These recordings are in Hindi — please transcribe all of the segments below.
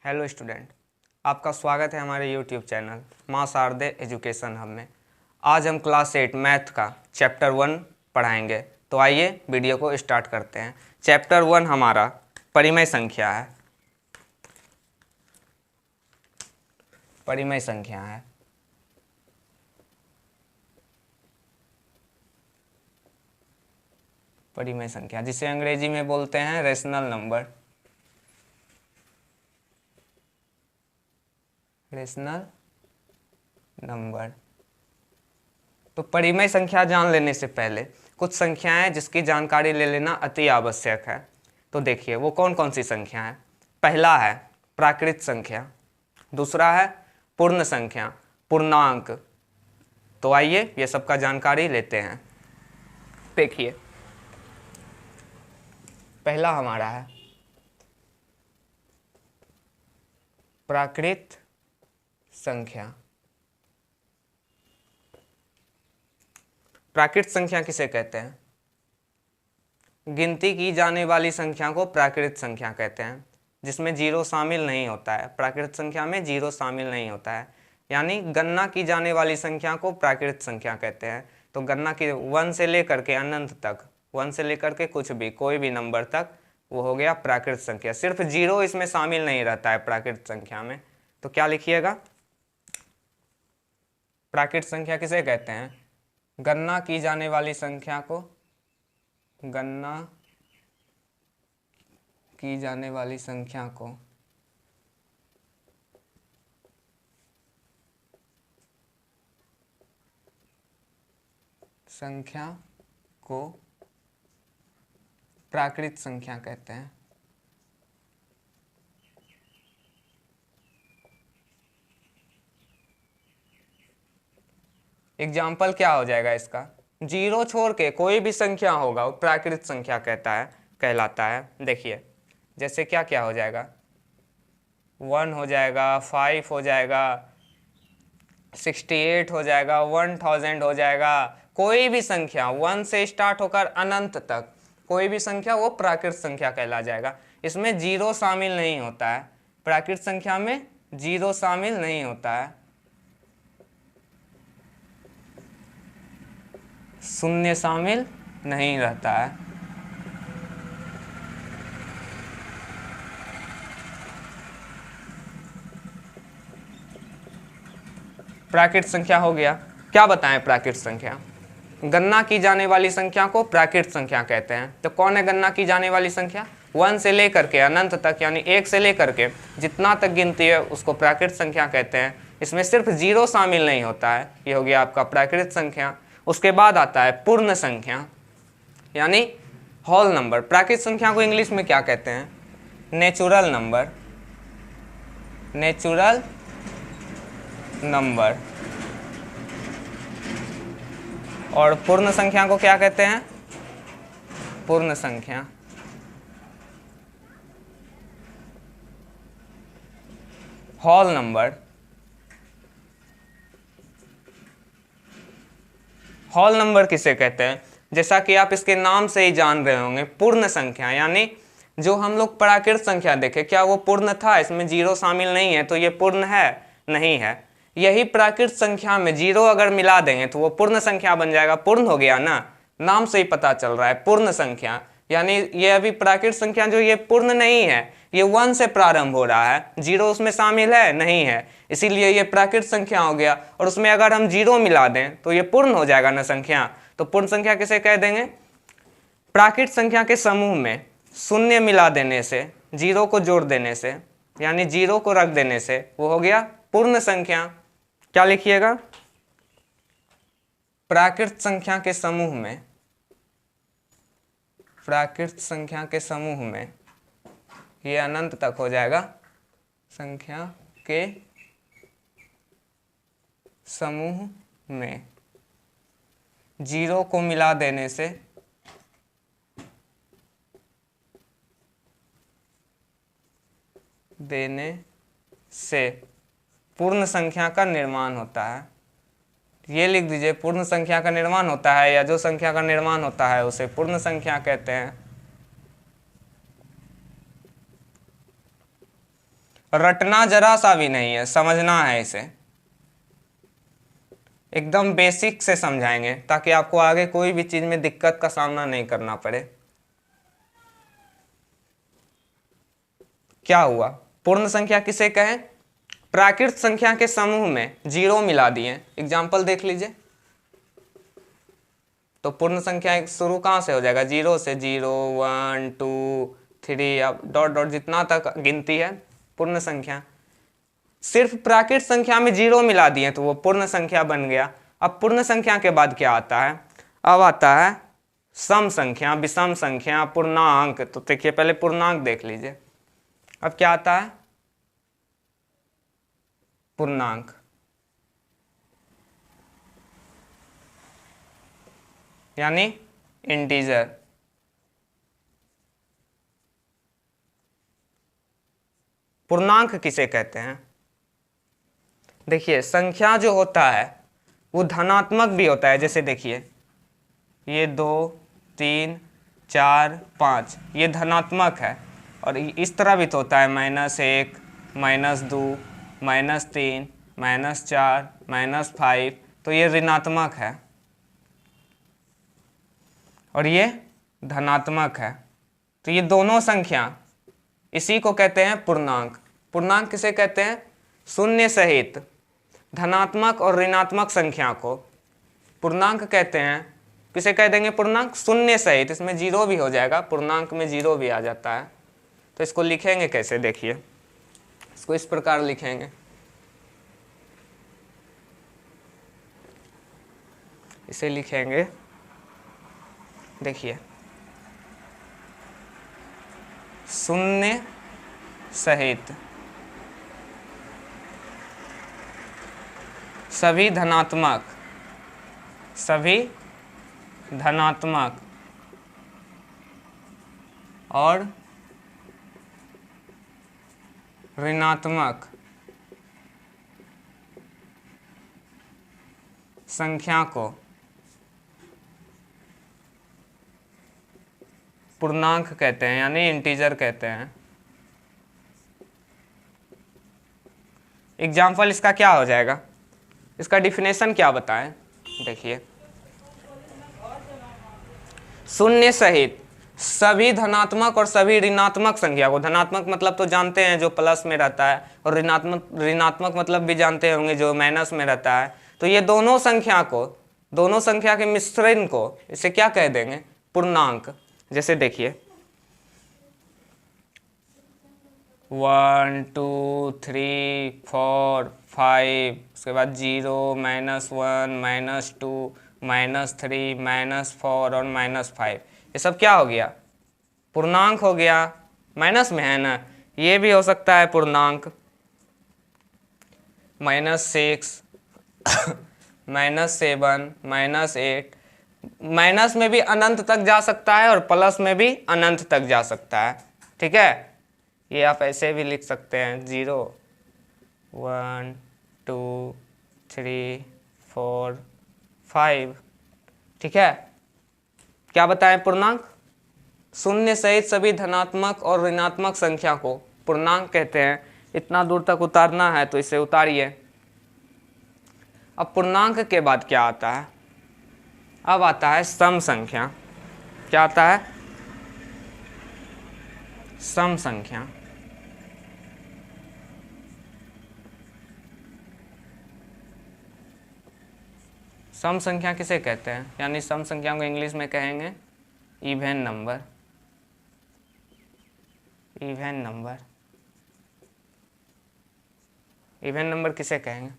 हेलो स्टूडेंट, आपका स्वागत है हमारे यूट्यूब चैनल माँ शारदे एजुकेशन हब में। आज हम क्लास 8 मैथ का चैप्टर 1 पढ़ाएंगे। तो आइए वीडियो को स्टार्ट करते हैं। चैप्टर 1 हमारा परिमेय संख्या है। परिमेय संख्या है। परिमेय संख्या जिसे अंग्रेजी में बोलते हैं रेशनल नंबर। Rational number. तो परिमेय संख्या जान लेने से पहले कुछ संख्याएं जिसकी जानकारी ले लेना अति आवश्यक है। तो देखिए वो कौन कौन सी संख्या है। पहला है प्राकृत संख्या, दूसरा है पूर्ण संख्या, पूर्णांक। तो आइए ये सबका जानकारी लेते हैं। देखिए पहला हमारा है प्राकृत संख्या। प्राकृत संख्या किसे कहते हैं? गिनती की जाने वाली संख्या को प्राकृत संख्या कहते हैं, जिसमें जीरो शामिल नहीं होता है। प्राकृत संख्या में जीरो शामिल नहीं होता है, यानी गणना की जाने वाली संख्या को प्राकृत संख्या कहते हैं। तो गणना की 1 से लेकर के अनंत तक, 1 से लेकर के कुछ भी कोई भी नंबर तक, वो हो गया प्राकृत संख्या। सिर्फ जीरो इसमें शामिल नहीं रहता है प्राकृत संख्या में। तो क्या लिखिएगा? प्राकृत संख्या किसे कहते हैं? गणना की जाने वाली संख्या को, गणना की जाने वाली संख्या को प्राकृत संख्या कहते हैं। एग्जाम्पल क्या हो जाएगा इसका? जीरो छोड़ के कोई भी संख्या होगा वो प्राकृत संख्या कहलाता है। देखिए जैसे क्या क्या हो जाएगा, 1 हो जाएगा, 5 हो जाएगा, 68 हो जाएगा, 1000 हो जाएगा। कोई भी संख्या 1 से स्टार्ट होकर अनंत तक कोई भी संख्या वो प्राकृत संख्या कहला जाएगा। इसमें जीरो शामिल नहीं होता है। प्राकृत संख्या में जीरो शामिल नहीं होता है, शून्य शामिल नहीं रहता है। प्राकृत संख्या हो गया। क्या बताएं प्राकृत संख्या? गणना की जाने वाली संख्या को प्राकृत संख्या कहते हैं। तो कौन है गणना की जाने वाली संख्या? 1 से लेकर के अनंत तक, यानी 1 से लेकर के जितना तक गिनती है उसको प्राकृत संख्या कहते हैं। इसमें सिर्फ जीरो शामिल नहीं होता है। ये हो गया आपका प्राकृत संख्या। उसके बाद आता है पूर्ण संख्या, यानी होल नंबर। प्राकृत संख्या को इंग्लिश में क्या कहते हैं? Natural number. Natural number. और पूर्ण संख्या को क्या कहते हैं? पूर्ण संख्या। Whole number. होल नंबर किसे कहते हैं? जैसा कि आप इसके नाम से ही जान रहे होंगे, पूर्ण संख्या। यानी जो हम लोग प्राकृत संख्या देखे, क्या वो पूर्ण था? इसमें जीरो शामिल नहीं है, तो ये पूर्ण है? नहीं है। यही प्राकृत संख्या में जीरो अगर मिला देंगे तो वो पूर्ण संख्या बन जाएगा। पूर्ण हो गया ना, नाम से ही पता चल रहा है पूर्ण संख्या। यानी ये अभी प्राकृत संख्या जो ये पूर्ण नहीं है, ये 1 से प्रारंभ हो रहा है, जीरो उसमें शामिल है नहीं है, इसीलिए ये प्राकृत संख्या हो गया। और उसमें अगर हम जीरो मिला दें तो ये पूर्ण हो जाएगा ना संख्या। तो पूर्ण संख्या किसे कह देंगे? प्राकृत संख्या के समूह में शून्य मिला देने से, जीरो को जोड़ देने से, यानी जीरो को रख देने से वो हो गया पूर्ण संख्या। क्या लिखिएगा? प्राकृत संख्या के समूह में, प्राकृत संख्या के समूह में, ये अनंत तक हो जाएगा, संख्या के समूह में जीरो को मिला देने से पूर्ण संख्या का निर्माण होता है। ये लिख दीजिए, पूर्ण संख्या का निर्माण होता है, या जो संख्या का निर्माण होता है उसे पूर्ण संख्या कहते हैं। रटना जरा सा भी नहीं है, समझना है इसे, एकदम बेसिक से समझाएंगे ताकि आपको आगे कोई भी चीज में दिक्कत का सामना नहीं करना पड़े। क्या हुआ, पूर्ण संख्या किसे कहें? प्राकृत संख्या के समूह में जीरो मिला दिए। एग्जाम्पल देख लीजिए, तो पूर्ण संख्या शुरू कहाँ से हो जाएगा? जीरो से। 0 1 2 3 अब डॉट डॉट जितना तक गिनती है पूर्ण संख्या। सिर्फ प्राकृत संख्या में जीरो मिला दिए तो वो पूर्ण संख्या बन गया। अब पूर्ण संख्या के बाद क्या आता है? अब आता है सम संख्या, विषम संख्या, पूर्णांक। तो देखिए पहले पूर्णांक देख लीजिए। अब क्या आता है? पूर्णांक। यानी इंटीजर। पूर्णांक किसे कहते हैं? देखिए संख्या जो होता है वो धनात्मक भी होता है। जैसे देखिए ये 2 3 4 5 ये धनात्मक है, और इस तरह भी तो होता है -1 -2 -3 -4 -5, तो ये ऋणात्मक है और ये धनात्मक है। तो ये दोनों संख्या, इसी को कहते हैं पूर्णांक। पूर्णांक किसे कहते हैं? शून्य सहित धनात्मक और ऋणात्मक संख्या को पूर्णांक कहते हैं। किसे कह देंगे? पूर्णांक। शून्य सहित, इसमें जीरो भी हो जाएगा, पूर्णांक में जीरो भी आ जाता है। तो इसको लिखेंगे कैसे? देखिए इसको इस प्रकार लिखेंगे, इसे लिखेंगे, देखिए शून्य सहित सभी धनात्मक और ऋणात्मक संख्या को पूर्णांक कहते हैं, यानी इंटीजर कहते हैं। एग्जाम्पल इसका क्या हो जाएगा? इसका डिफिनेशन क्या बताएं? देखिए शून्य सहित सभी धनात्मक और सभी ऋणात्मक संख्या को, धनात्मक मतलब तो जानते हैं जो प्लस में रहता है, और ऋणात्मक मतलब भी जानते होंगे जो माइनस में रहता है। तो ये दोनों संख्या को, दोनों संख्या के मिश्रण को, इसे क्या कह देंगे? पूर्णांक। जैसे देखिए 1 2 3 4 5, उसके बाद 0 -1 -2 -3 -4 और -5, ये सब क्या हो गया? पूर्णांक हो गया। माइनस में है ना, ये भी हो सकता है पूर्णांक। -6 -7 -8, माइनस में भी अनंत तक जा सकता है और प्लस में भी अनंत तक जा सकता है। ठीक है, ये आप ऐसे भी लिख सकते हैं 0 1 2 3 4 5। ठीक है, क्या बताएं? पूर्णांक। शून्य सहित सभी धनात्मक और ऋणात्मक संख्या को पूर्णांक कहते हैं। इतना दूर तक उतारना है तो इसे उतारिए। अब पूर्णांक के बाद क्या आता है? अब आता है सम संख्या। क्या आता है? सम संख्या। सम संख्या किसे कहते हैं? यानी सम संख्या को इंग्लिश में कहेंगे even number. Even number, even number किसे कहेंगे?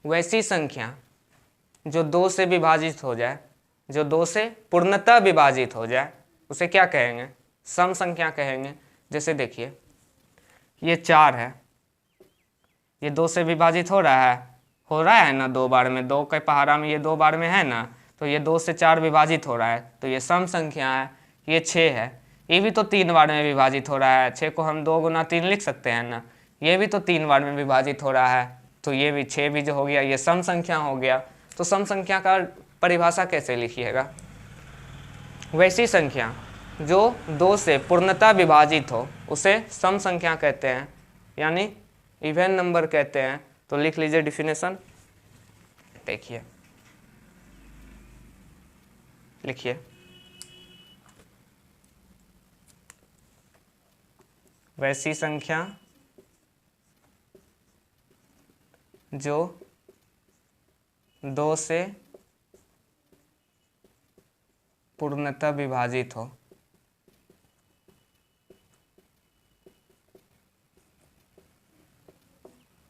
वैसी संख्या जो 2 से विभाजित हो जाए, जो 2 से पूर्णतः विभाजित हो जाए, उसे क्या कहेंगे? सम संख्या कहेंगे। जैसे देखिए ये 4 है, ये 2 से विभाजित हो रहा है ना 2 बार में, 2 के पहाड़ा में ये 2 बार में है ना, तो ये 2 से 4 विभाजित हो रहा है, तो ये सम संख्या है। ये 6 है, ये भी तो 3 बार में विभाजित हो रहा है। 6 को हम 2 × 3 लिख सकते हैं ना, ये भी तो 3 बार में विभाजित हो रहा है, तो ये भी 6 भी जो हो गया, ये सम संख्या हो गया। तो सम संख्या का परिभाषा कैसे लिखिएगा? वैसी संख्या जो 2 से पूर्णतः विभाजित हो उसे सम संख्या कहते हैं, यानी इवन नंबर कहते हैं। तो लिख लीजिए डिफिनेशन, देखिए लिखिए, वैसी संख्या जो 2 से पूर्णतः विभाजित हो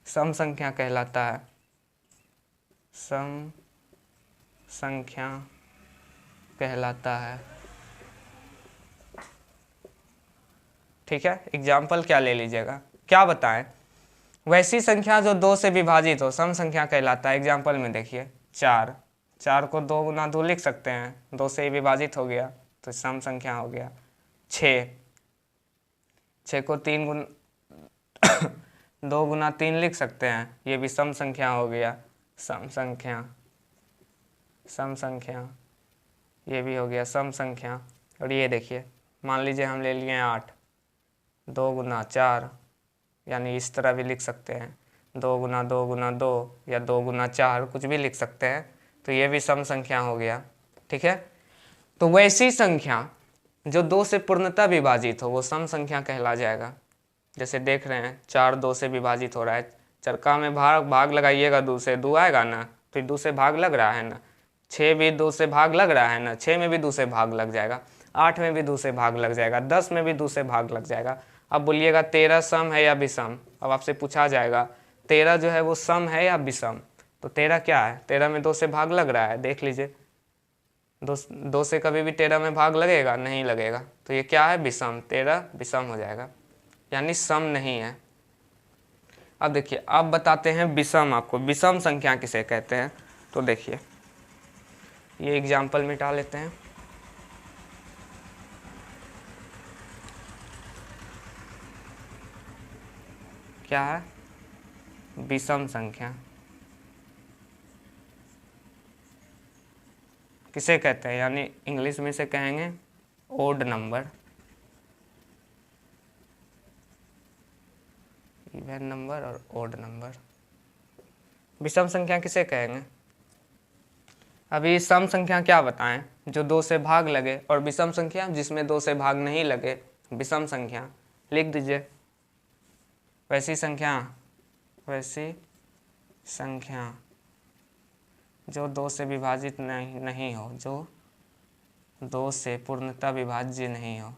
सम संख्या कहलाता है, सम संख्या कहलाता है। ठीक है, एग्जाम्पल क्या ले लीजिएगा, क्या बताएं, वैसी संख्या जो 2 से विभाजित हो सम संख्या कहलाता है। एग्जाम्पल में देखिए 4 को 2 गुना 2 लिख सकते हैं, 2 से ही विभाजित हो गया तो सम संख्या हो गया। 6 को 3 गुना 2 गुना 3 लिख सकते हैं, ये भी सम संख्या हो गया, सम संख्या ये भी हो गया सम संख्या। और ये देखिए मान लीजिए हम ले लिए 8, 2 गुना 4, यानी इस तरह भी लिख सकते हैं, 2 गुना 2 गुना 2 या 2 गुना 4 कुछ भी लिख सकते हैं, तो ये भी सम संख्या हो गया। ठीक है, तो वैसी संख्या जो 2 से पूर्णतः विभाजित हो वो सम संख्या कहला जाएगा। जैसे देख रहे हैं 4 2 से विभाजित हो रहा है, चरका में भाग लगाइएगा 2 से, 2 आएगा ना, तो 2 से भाग लग रहा है ना, 6 भी 2 से भाग लग रहा है ना, 6 में भी 2 से भाग लग जाएगा, 8 में भी 2 से भाग लग जाएगा, 10 में भी 2 से भाग लग जाएगा। अब बोलिएगा 13 सम है या विषम, अब आपसे पूछा जाएगा 13 जो है वो सम है या विषम, तो 13 क्या है, 13 में 2 से भाग लग रहा है, देख लीजिए 2 से कभी भी 13 में भाग लगेगा, नहीं लगेगा, तो ये क्या है, विषम, 13 विषम हो जाएगा, यानी सम नहीं है। अब देखिए अब बताते हैं विषम, आपको विषम संख्या किसे कहते हैं, तो देखिए ये एग्जाम्पल मिटा लेते हैं। क्या है, विषम संख्या किसे कहते हैं, यानी इंग्लिश में से कहेंगे ओड नंबर, इवन नंबर और ओड नंबर। विषम संख्या किसे कहेंगे, अभी सम संख्या क्या बताएं, जो 2 से भाग लगे, और विषम संख्या जिसमें 2 से भाग नहीं लगे, विषम संख्या। लिख दीजिए वैसी संख्या जो 2 से विभाजित नहीं हो, जो 2 से पूर्णतः विभाज्य नहीं हो,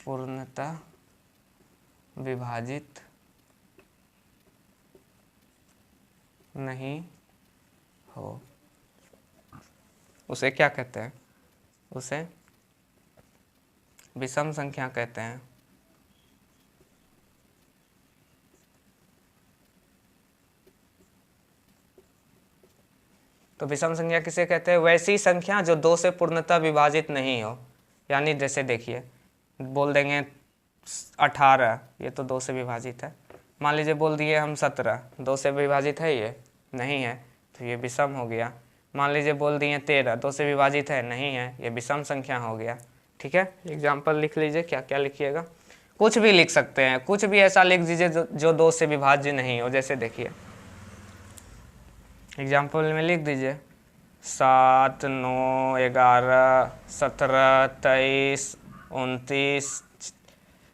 पूर्णतः विभाजित नहीं हो, उसे क्या कहते हैं, उसे विषम संख्या कहते हैं। तो विषम संख्या किसे कहते हैं, वैसी संख्या जो 2 से पूर्णतः विभाजित नहीं हो, यानी जैसे देखिए बोल देंगे 18, ये तो 2 से विभाजित है, मान लीजिए बोल दिए हम 17, 2 से विभाजित है, ये नहीं है, तो ये विषम हो गया। मान लीजिए बोल दिए 13, 2 से विभाजित है, नहीं है, ये विषम संख्या हो गया। ठीक है, एग्जाम्पल लिख लीजिए, क्या क्या लिखिएगा, कुछ भी लिख सकते हैं, कुछ भी ऐसा लिख दीजिए जो 2 से विभाज्य नहीं हो। जैसे देखिए एग्जाम्पल में लिख दीजिए 7 9 11 17 23 29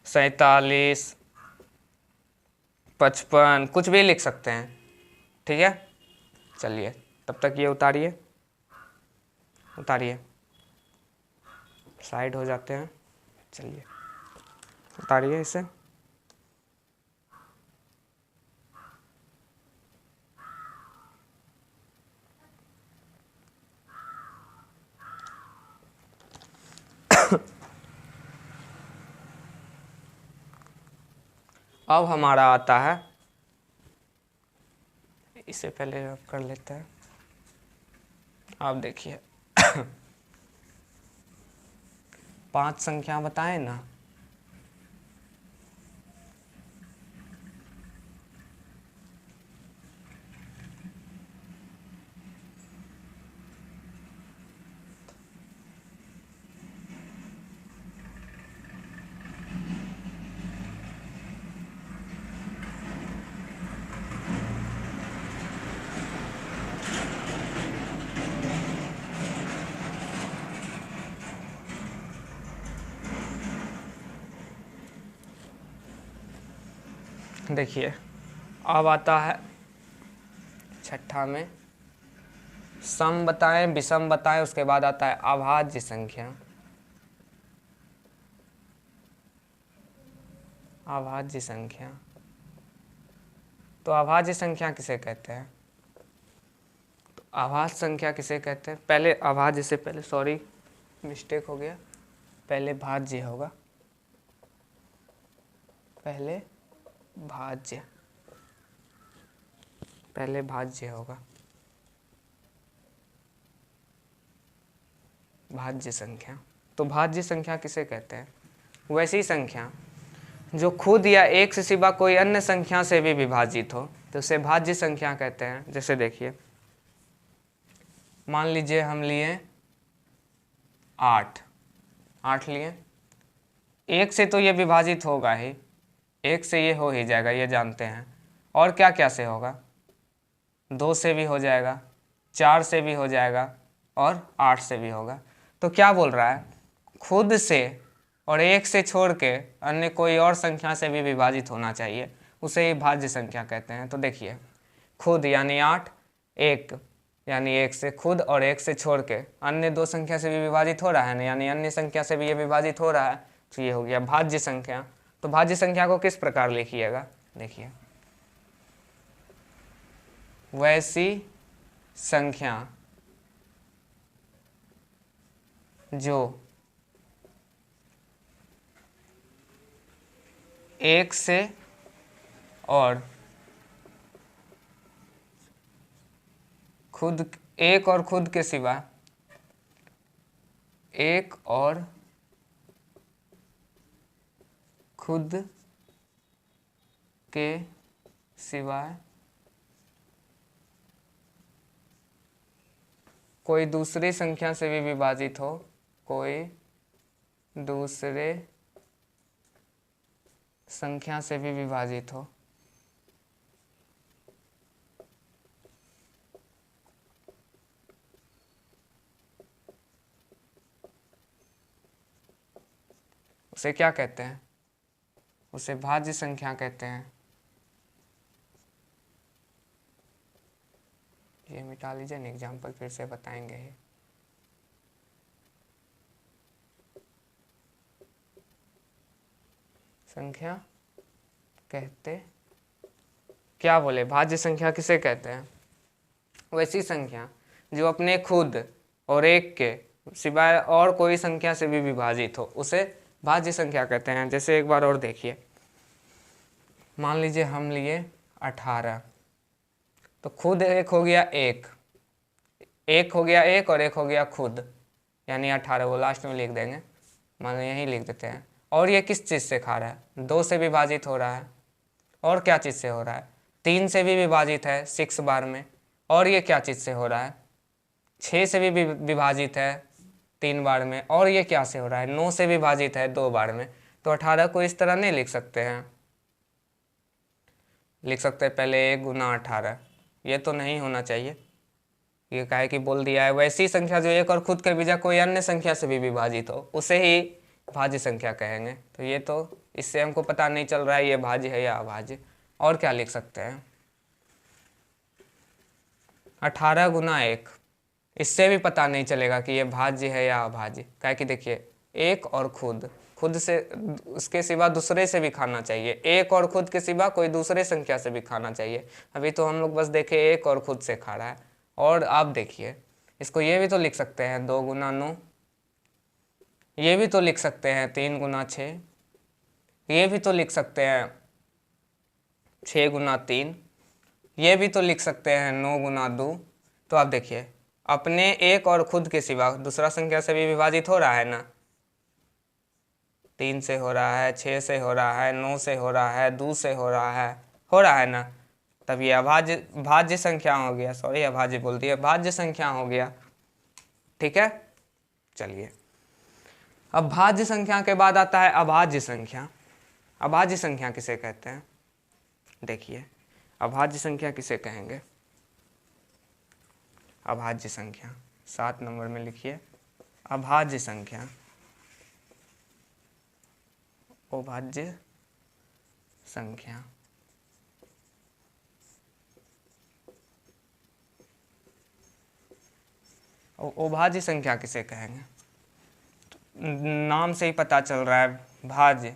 47 55, कुछ भी लिख सकते हैं। ठीक है, चलिए तब तक ये उतारिए, साइड हो जाते हैं, चलिए उतारिए इसे। अब हमारा आता है, इसे पहले अब कर लेते हैं। आप देखिए 5 संख्या बताएं ना, देखिए अब आता है छठा में सम बताएं, विषम बताएं, उसके बाद आता है अभाज्य संख्या। अभाज्य संख्या, तो अभाज्य संख्या किसे कहते हैं? तो अभाज्य संख्या किसे कहते हैं? पहले अभाज्य से पहले, सॉरी मिस्टेक हो गया, पहले भाज्य होगा, पहले भाज्य, पहले भाज्य होगा, भाज्य संख्या। तो भाज्य संख्या किसे कहते हैं? वैसी संख्या जो खुद या एक से सिवा कोई अन्य संख्या से भी विभाजित हो, तो उसे भाज्य संख्या कहते हैं। जैसे देखिए, मान लीजिए हम लिए 8 लिए, एक से तो ये विभाजित होगा ही, एक से ये हो ही जाएगा, ये जानते हैं। और क्या क्या से होगा? 2 से भी हो जाएगा, 4 से भी हो जाएगा और 8 से भी होगा। तो क्या बोल रहा है? खुद से और एक से छोड़ के अन्य कोई और संख्या से भी विभाजित होना चाहिए, उसे ही भाज्य संख्या कहते हैं। तो देखिए, खुद यानी 8, एक यानी एक से खुद और एक से छोड़ के अन्य दो संख्या से भी विभाजित हो रहा है ना, यानी अन्य संख्या से भी ये विभाजित हो रहा है, तो ये हो गया भाज्य संख्या। तो भाज्य संख्या को किस प्रकार लिखिएगा? देखिए, वैसी संख्या जो एक से और खुद, एक और खुद के सिवा, एक और खुद के सिवाय कोई दूसरी संख्या से भी विभाजित हो, कोई दूसरे संख्या से भी विभाजित हो, उसे क्या कहते हैं? उसे भाज्य संख्या कहते हैं। ये मिटा लीजिए, न एग्जाम्पल फिर से बताएंगे ही। संख्या कहते क्या बोले? भाज्य संख्या किसे कहते हैं? वैसी संख्या जो अपने खुद और एक के सिवाय और कोई संख्या से भी विभाजित हो, उसे भाज्य संख्या कहते हैं। जैसे एक बार और देखिए, मान लीजिए हम लिए 18, तो खुद एक हो गया, एक हो गया एक और एक हो गया खुद, यानी 18, वो लास्ट में लिख देंगे, मान लो यहीं लिख देते हैं। और ये किस चीज़ से खा रहा है? 2 से विभाजित हो रहा है। और क्या चीज़ से हो रहा है? 3 से भी विभाजित है 6 बार में। और ये क्या चीज़ से हो रहा है? 6 से भी विभाजित है 3 बार में। और ये क्या से हो रहा है? 9 से विभाजित है 2 बार में। तो 18 को इस तरह नहीं लिख सकते हैं, लिख सकते हैं पहले 1 गुना 18, ये तो नहीं होना चाहिए। ये काहे कि बोल दिया है वैसी संख्या जो एक और खुद के बीजा कोई अन्य संख्या से भी विभाजित हो, उसे ही भाज्य संख्या कहेंगे। तो ये तो इससे हमको पता नहीं चल रहा है ये भाज्य है या अभाज्य। और क्या लिख सकते हैं? 18 गुना 1, इससे भी पता नहीं चलेगा कि ये भाज्य है या अभाज्य। काहे कि देखिए, एक और खुद से उसके सिवा दूसरे से भी खाना चाहिए, एक और खुद के सिवा कोई दूसरे संख्या से भी खाना चाहिए। अभी तो हम लोग बस देखे एक और खुद से खा रहा है। और आप देखिए, इसको ये भी तो लिख सकते हैं 2 गुना 9, ये भी तो लिख सकते हैं 3 गुना 6, ये भी तो लिख सकते हैं 6 गुना 3, ये भी तो लिख सकते हैं 9 गुना 2। तो आप देखिए, अपने एक और खुद के सिवा दूसरा संख्या से भी विभाजित हो रहा है ना, 3 से हो रहा है, 6 से हो रहा है, 9 से हो रहा है, 2 से हो रहा है ना। तब ये भाज्य संख्या हो गया, सॉरी अभाज्य बोल दिया, भाज्य संख्या हो गया। ठीक है, चलिए अब भाज्य संख्या के बाद आता है अभाज्य संख्या। अभाज्य संख्या किसे कहते हैं? देखिए, अभाज्य संख्या किसे कहेंगे? अभाज्य संख्या 7 नंबर में लिखिए, अभाज्य संख्या, अभाज्य संख्या। अभाज्य संख्या किसे कहेंगे? नाम से ही पता चल रहा है, भाज्य,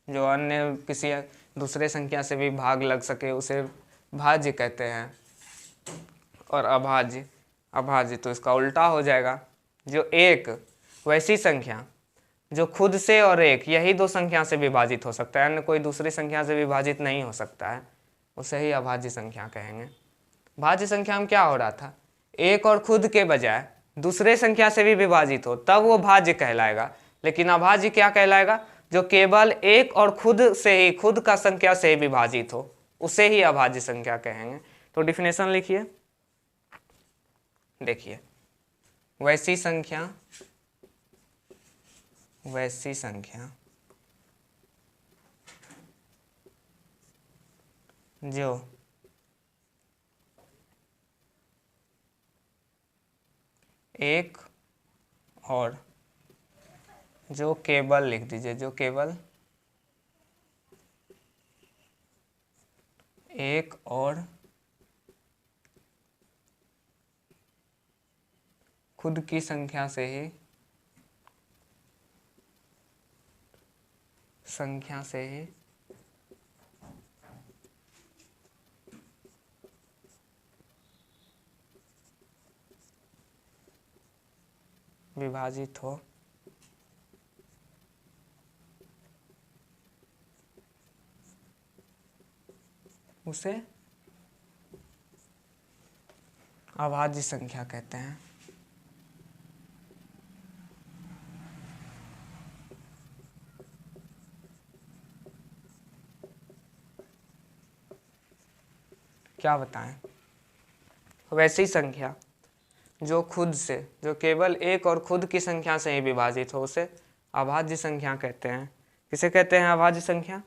जो अन्य किसी दूसरे संख्या से भी भाग लग सके उसे भाज्य कहते हैं। और अभाज्य, अभाज्य तो इसका उल्टा हो जाएगा। जो एक वैसी संख्या जो खुद से और एक यही दो संख्या से विभाजित हो सकता है, अन्य कोई दूसरी संख्या से विभाजित नहीं हो सकता है, उसे ही अभाज्य संख्या कहेंगे। भाज्य संख्या में क्या हो रहा था, एक और खुद के बजाय दूसरे संख्या से भी विभाजित हो तब वो भाज्य कहलाएगा। लेकिन अभाज्य क्या कहलाएगा, जो केवल एक और खुद से ही, खुद का संख्या से ही विभाजित हो, उसे ही अभाज्य संख्या कहेंगे। तो डिफिनेशन लिखिए, देखिए, वैसी संख्या, वैसी संख्या जो एक और, जो केवल लिख दीजिए, जो केवल एक और खुद की संख्या से ही, संख्या से ही विभाजित हो, उसे अभाज्य संख्या कहते हैं। क्या बताएं, वैसी संख्या जो खुद से, जो केवल एक और खुद की संख्या से ही विभाजित हो, उसे अभाज्य संख्या कहते हैं। किसे कहते हैं अभाज्य संख्या?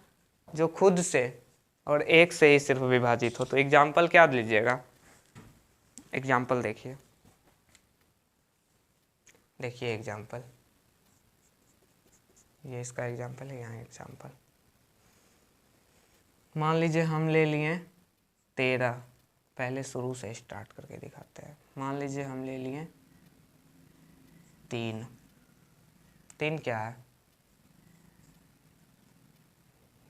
जो खुद से और एक से ही सिर्फ विभाजित हो। तो एग्जाम्पल क्या लीजिएगा, एग्जाम्पल देखिए, देखिए एग्जाम्पल, ये इसका एग्जाम्पल है, यहाँ एग्जाम्पल। मान लीजिए हम ले लिए 13, पहले शुरू से स्टार्ट करके दिखाते हैं। मान लीजिए हम ले लिए 3, 3 क्या है,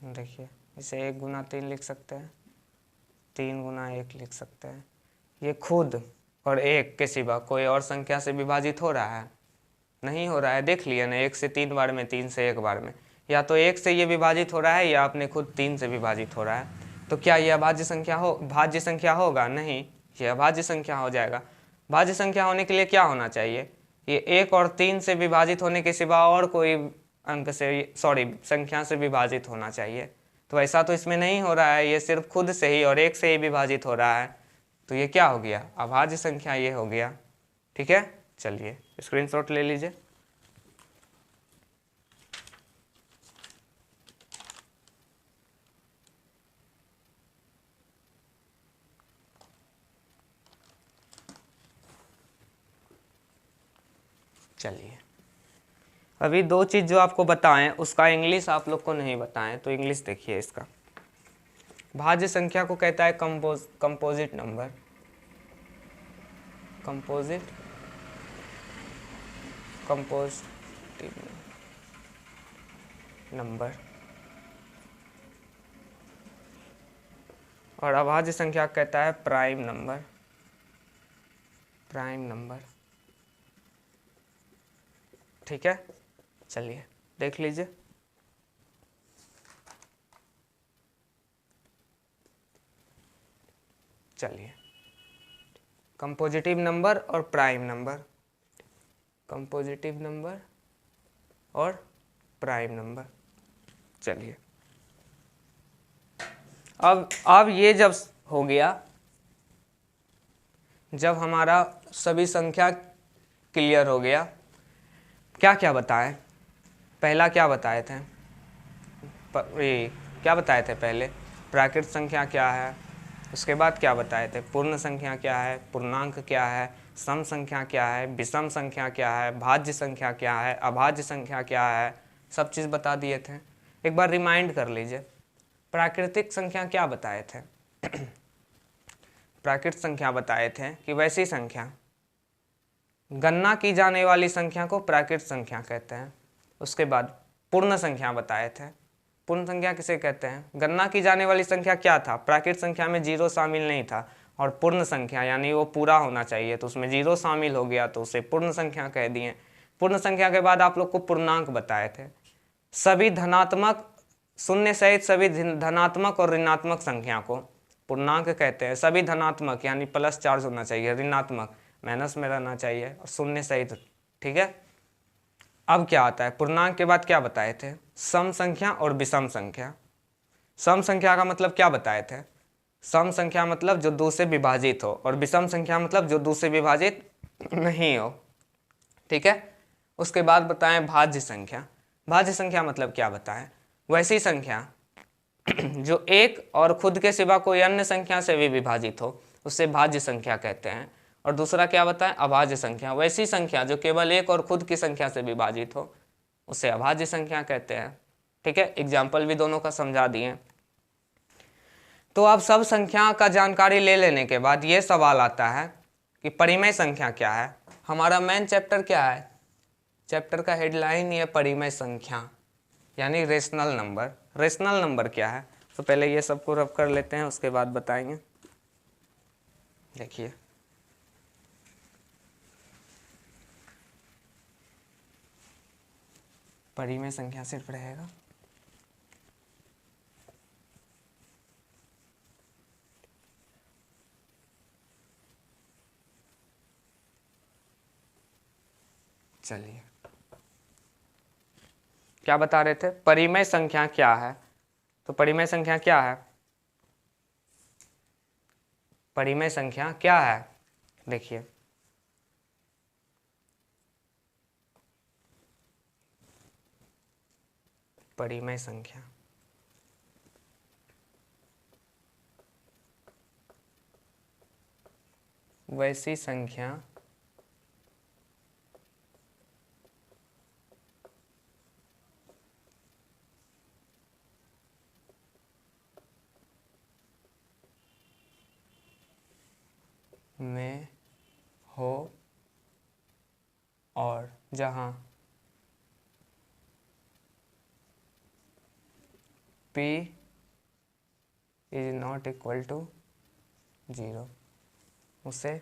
देखिए इसे 1 गुना 3 लिख सकते हैं, 3 गुना 1 लिख सकते हैं। ये खुद और एक के सिवा कोई और संख्या से विभाजित हो रहा है? नहीं हो रहा है, देख लिया ना, 1 से 3 बार में, 3 से 1 बार में। या तो 1 से ये विभाजित हो रहा है या अपने खुद 3 से विभाजित हो रहा है। तो क्या ये अभाज्य संख्या हो, भाज्य संख्या होगा? नहीं, ये अभाज्य संख्या हो जाएगा। भाज्य संख्या होने के लिए क्या होना चाहिए, ये 1 और 3 से विभाजित होने के सिवा और कोई अंक से, सॉरी, संख्या से विभाजित होना चाहिए। तो ऐसा तो इसमें नहीं हो रहा है, ये सिर्फ खुद से ही और एक से ही विभाजित हो रहा है। तो ये क्या हो गया, अभाज्य संख्या ये हो गया। ठीक है, चलिए स्क्रीनशॉट ले लीजिए। चलिए, अभी 2 चीज़ जो आपको बताएं उसका इंग्लिश आप लोग को नहीं बताएं, तो इंग्लिश देखिए इसका। भाज्य संख्या को कहता है कंपोजिट नंबर, कंपोजिट नंबर। और अभाज्य संख्या कहता है प्राइम नंबर, प्राइम नंबर। ठीक है, चलिए देख लीजिए। चलिए, कंपोजिटिव नंबर और प्राइम नंबर, कंपोजिटिव नंबर और प्राइम नंबर। चलिए, अब ये जब हो गया, जब हमारा सभी संख्या क्लियर हो गया, क्या क्या बताएं? पहला क्या बताए थे, क्या बताए थे पहले, प्राकृत संख्या क्या है। उसके बाद क्या बताए थे, पूर्ण संख्या क्या है, पूर्णांक क्या है, सम संख्या क्या है, विषम संख्या क्या है, भाज्य संख्या क्या है, अभाज्य संख्या क्या है, सब चीज़ बता दिए थे। एक बार रिमाइंड कर लीजिए, प्राकृतिक संख्या क्या बताए थे प्राकृत संख्या बताए थे कि वैसी संख्या गणना की जाने वाली संख्या को प्राकृत संख्या कहते हैं। उसके बाद पूर्ण संख्या बताए थे। पूर्ण संख्या किसे कहते हैं? गणना की जाने वाली संख्या क्या था? प्राकृत संख्या में जीरो शामिल नहीं था, और पूर्ण संख्या यानी वो पूरा होना चाहिए, तो उसमें जीरो शामिल हो गया तो उसे पूर्ण संख्या कह दिए। पूर्ण संख्या के बाद आप लोग को पूर्णांक बताए थे। सभी धनात्मक, शून्य सहित सभी धनात्मक और ऋणात्मक संख्या को पूर्णांक कहते हैं। सभी धनात्मक यानी प्लस चार्ज होना चाहिए, ऋणात्मक माइनस में रहना चाहिए, और शून्य सहित। ठीक है, अब क्या आता है? पूर्णांक के बाद क्या बताए थे? सम संख्या और विषम संख्या। सम संख्या का मतलब क्या बताए थे? सम संख्या मतलब जो दो से विभाजित हो, और विषम संख्या मतलब जो दो से विभाजित नहीं हो। ठीक है, उसके बाद बताएं भाज्य संख्या। भाज्य संख्या मतलब क्या बताएं? वैसी संख्या जो एक और खुद के सिवा कोई अन्य संख्या से भी विभाजित हो, उसे भाज्य संख्या कहते हैं। और दूसरा क्या बताएं? अभाज्य संख्या। वैसी संख्या जो केवल एक और खुद की संख्या से विभाजित हो, उसे अभाज्य संख्या कहते हैं। ठीक है, एग्जाम्पल भी दोनों का समझा दिए। तो अब सब संख्या का जानकारी ले लेने के बाद ये सवाल आता है कि परिमेय संख्या क्या है। हमारा मेन चैप्टर क्या है? चैप्टर का हेडलाइन ये परिमेय संख्या यानी रेशनल नंबर। रेशनल नंबर क्या है? तो पहले ये सबको रफ कर लेते हैं, उसके बाद बताएंगे। देखिए, परिमेय संख्या सिर्फ रहेगा चलिए, क्या बता रहे थे? परिमेय संख्या क्या है? तो परिमेय संख्या क्या है? परिमेय संख्या क्या है? देखिए, परिमेय संख्या वैसी संख्या में हो और जहां p is not equal to 0, उसे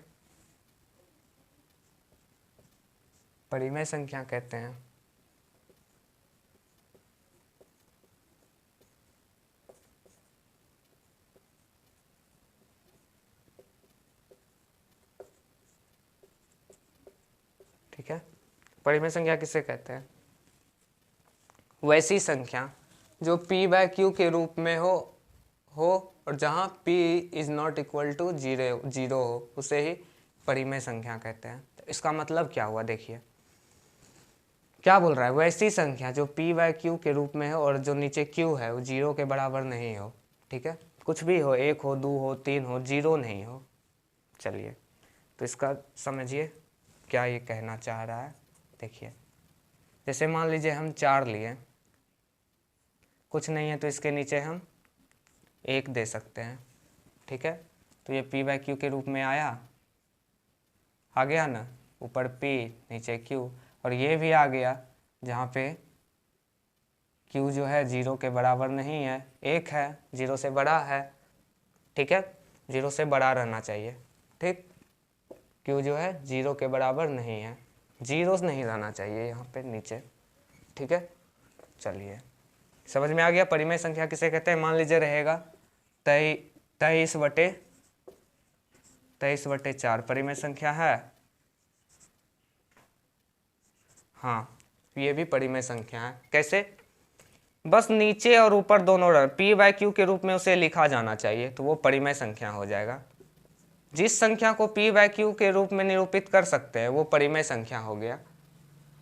परिमेय संख्या कहते हैं। ठीक है, परिमेय संख्या किसे कहते हैं? वैसी संख्या जो p बाय क्यू के रूप में हो और जहां p is not equal to 0 हो, उसे ही परिमेय संख्या कहते हैं। तो इसका मतलब क्या हुआ? देखिए क्या बोल रहा है? वैसी संख्या जो p बाय क्यू के रूप में हो और जो नीचे q है वो 0 के बराबर नहीं हो। ठीक है, कुछ भी हो, 1 हो, 2 हो, 3 हो, 0 नहीं हो। चलिए, तो इसका समझिए क्या ये कहना चाह रहा है। देखिए, जैसे मान लीजिए हम 4 लिए, कुछ नहीं है तो इसके नीचे हम 1 दे सकते हैं। ठीक है, तो ये p बाय क्यू के रूप में आ गया ना, ऊपर p नीचे q, और ये भी आ गया जहाँ पे q जो है 0 के बराबर नहीं है, 1 है, 0 से बड़ा है। ठीक है, 0 से बड़ा रहना चाहिए। ठीक, q जो है 0 के बराबर नहीं है, 0 नहीं रहना चाहिए यहाँ पे नीचे। ठीक है, चलिए समझ में आ गया परिमेय संख्या किसे कहते हैं। मान लीजिए रहेगा 23/4 परिमेय संख्या है। हाँ, ये भी परिमेय संख्या है। कैसे? बस नीचे और ऊपर दोनों p बाय क्यू के रूप में उसे लिखा जाना चाहिए, तो वो परिमेय संख्या हो जाएगा। जिस संख्या को p बाय क्यू के रूप में निरूपित कर सकते हैं वो परिमेय संख्या हो गया।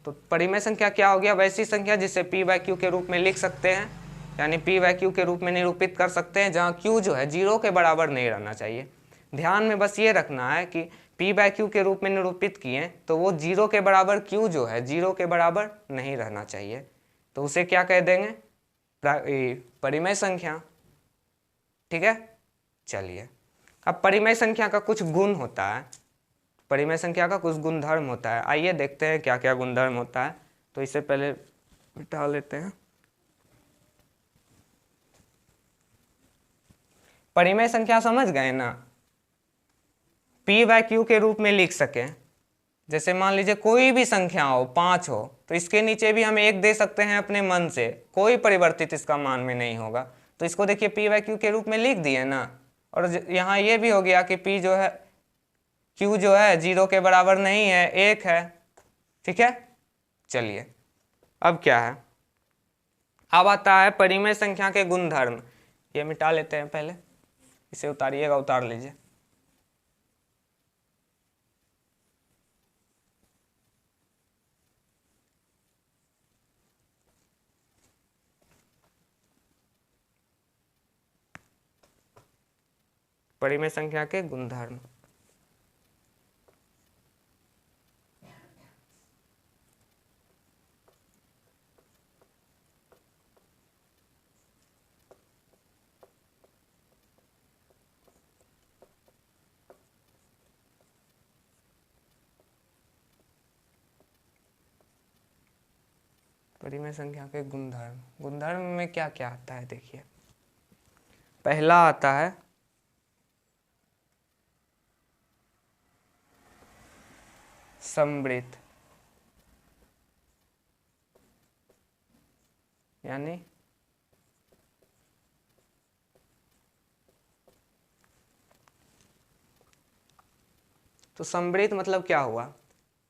तो परिमेय संख्या क्या हो गया? वैसी संख्या जिसे p बाय क्यू के रूप में लिख सकते हैं, यानी p बाय क्यू के रूप में निरूपित कर सकते हैं, जहाँ q जो है 0 के बराबर नहीं रहना चाहिए। ध्यान में बस ये रखना है कि p बाय क्यू के रूप में निरूपित किए तो वो 0 के बराबर q जो है 0 के बराबर नहीं रहना चाहिए, तो उसे क्या कह देंगे? परिमेय संख्या। ठीक है, चलिए अब परिमेय संख्या का कुछ गुण होता है। परिमेय संख्या का कुछ गुणधर्म होता है। आइए देखते हैं क्या क्या गुणधर्म होता है। तो इसे पहले मिटा लेते हैं। परिमेय संख्या समझ गए ना, p/q के रूप में लिख सकें। जैसे मान लीजिए कोई भी संख्या हो, 5 हो, तो इसके नीचे भी हम 1 दे सकते हैं अपने मन से, कोई परिवर्तित इसका मान में नहीं होगा। तो इसको देखिए p/q के रूप में लिख दिए ना। और यहाँ ये भी हो गया कि p जो है, q जो है 0 के बराबर नहीं है, 1 है। ठीक है, चलिए अब क्या है, अब आता है परिमेय संख्या के गुणधर्म। ये मिटा लेते हैं पहले, इसे उतारिएगा, उतार लीजिए। परिमेय संख्या के गुणधर्म। परिमेय संख्या के गुणधर्म, गुणधर्म में क्या क्या आता है देखिए। पहला आता है समृद्ध, यानी तो समृद्ध मतलब क्या हुआ,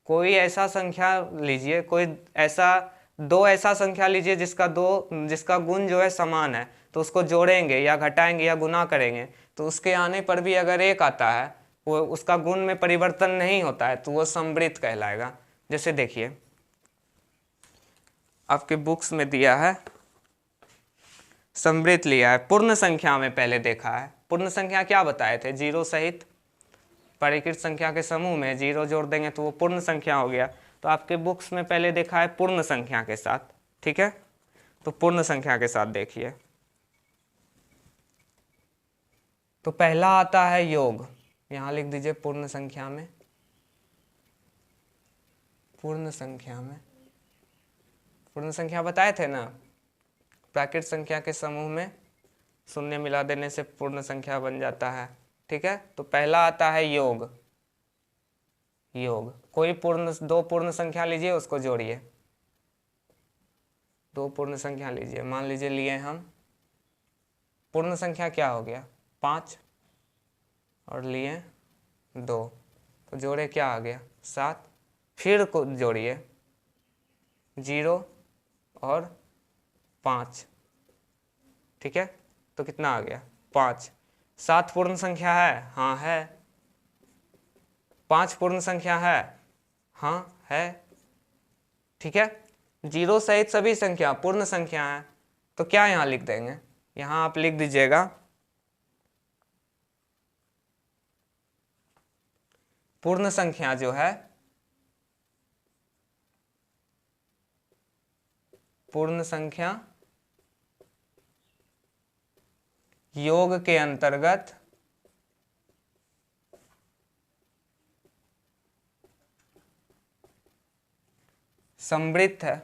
कोई ऐसा संख्या लीजिए, कोई ऐसा दो ऐसा संख्या लीजिए जिसका गुण जो है समान है, तो उसको जोड़ेंगे या घटाएंगे या गुना करेंगे, तो उसके आने पर भी अगर 1 आता है, वो उसका गुण में परिवर्तन नहीं होता है, तो वो समृद्ध कहलाएगा। जैसे देखिए आपके बुक्स में दिया है, समृद्ध लिया है, पूर्ण संख्या में पहले देखा है। पूर्ण संख्या क्या बताए थे, 0 सहित परिकृत संख्या के समूह में 0 जोड़ देंगे तो वो पूर्ण संख्या हो गया। तो आपके बुक्स में पहले देखा है पूर्ण संख्या के साथ। ठीक है, तो पूर्ण संख्या के साथ देखिए, तो पहला आता है योग। यहां लिख दीजिए पूर्ण संख्या में, पूर्ण संख्या में, पूर्ण संख्या बताए थे ना, प्राकृत संख्या के समूह में शून्य मिला देने से पूर्ण संख्या बन जाता है। ठीक है, तो पहला आता है योग। योग, कोई दो पूर्ण संख्या लीजिए, उसको जोड़िए। दो पूर्ण संख्या लीजिए, मान लीजिए लिए हम, पूर्ण संख्या क्या हो गया 5 और लिए 2, तो जोड़े क्या आ गया 7। फिर को जोड़िए 0 और 5। ठीक है, तो कितना आ गया 5। 7 पूर्ण संख्या है, हाँ है। 5 पूर्ण संख्या है, हाँ है। ठीक है, 0 सहित सभी संख्या पूर्ण संख्या है। तो क्या यहाँ लिख देंगे, यहाँ आप लिख दीजिएगा पूर्ण संख्या जो है, पूर्ण संख्या योग के अंतर्गत समृद्ध है।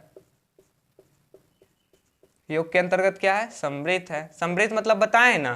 योग के अंतर्गत क्या है, समृद्ध है। समृद्ध मतलब बताएं ना,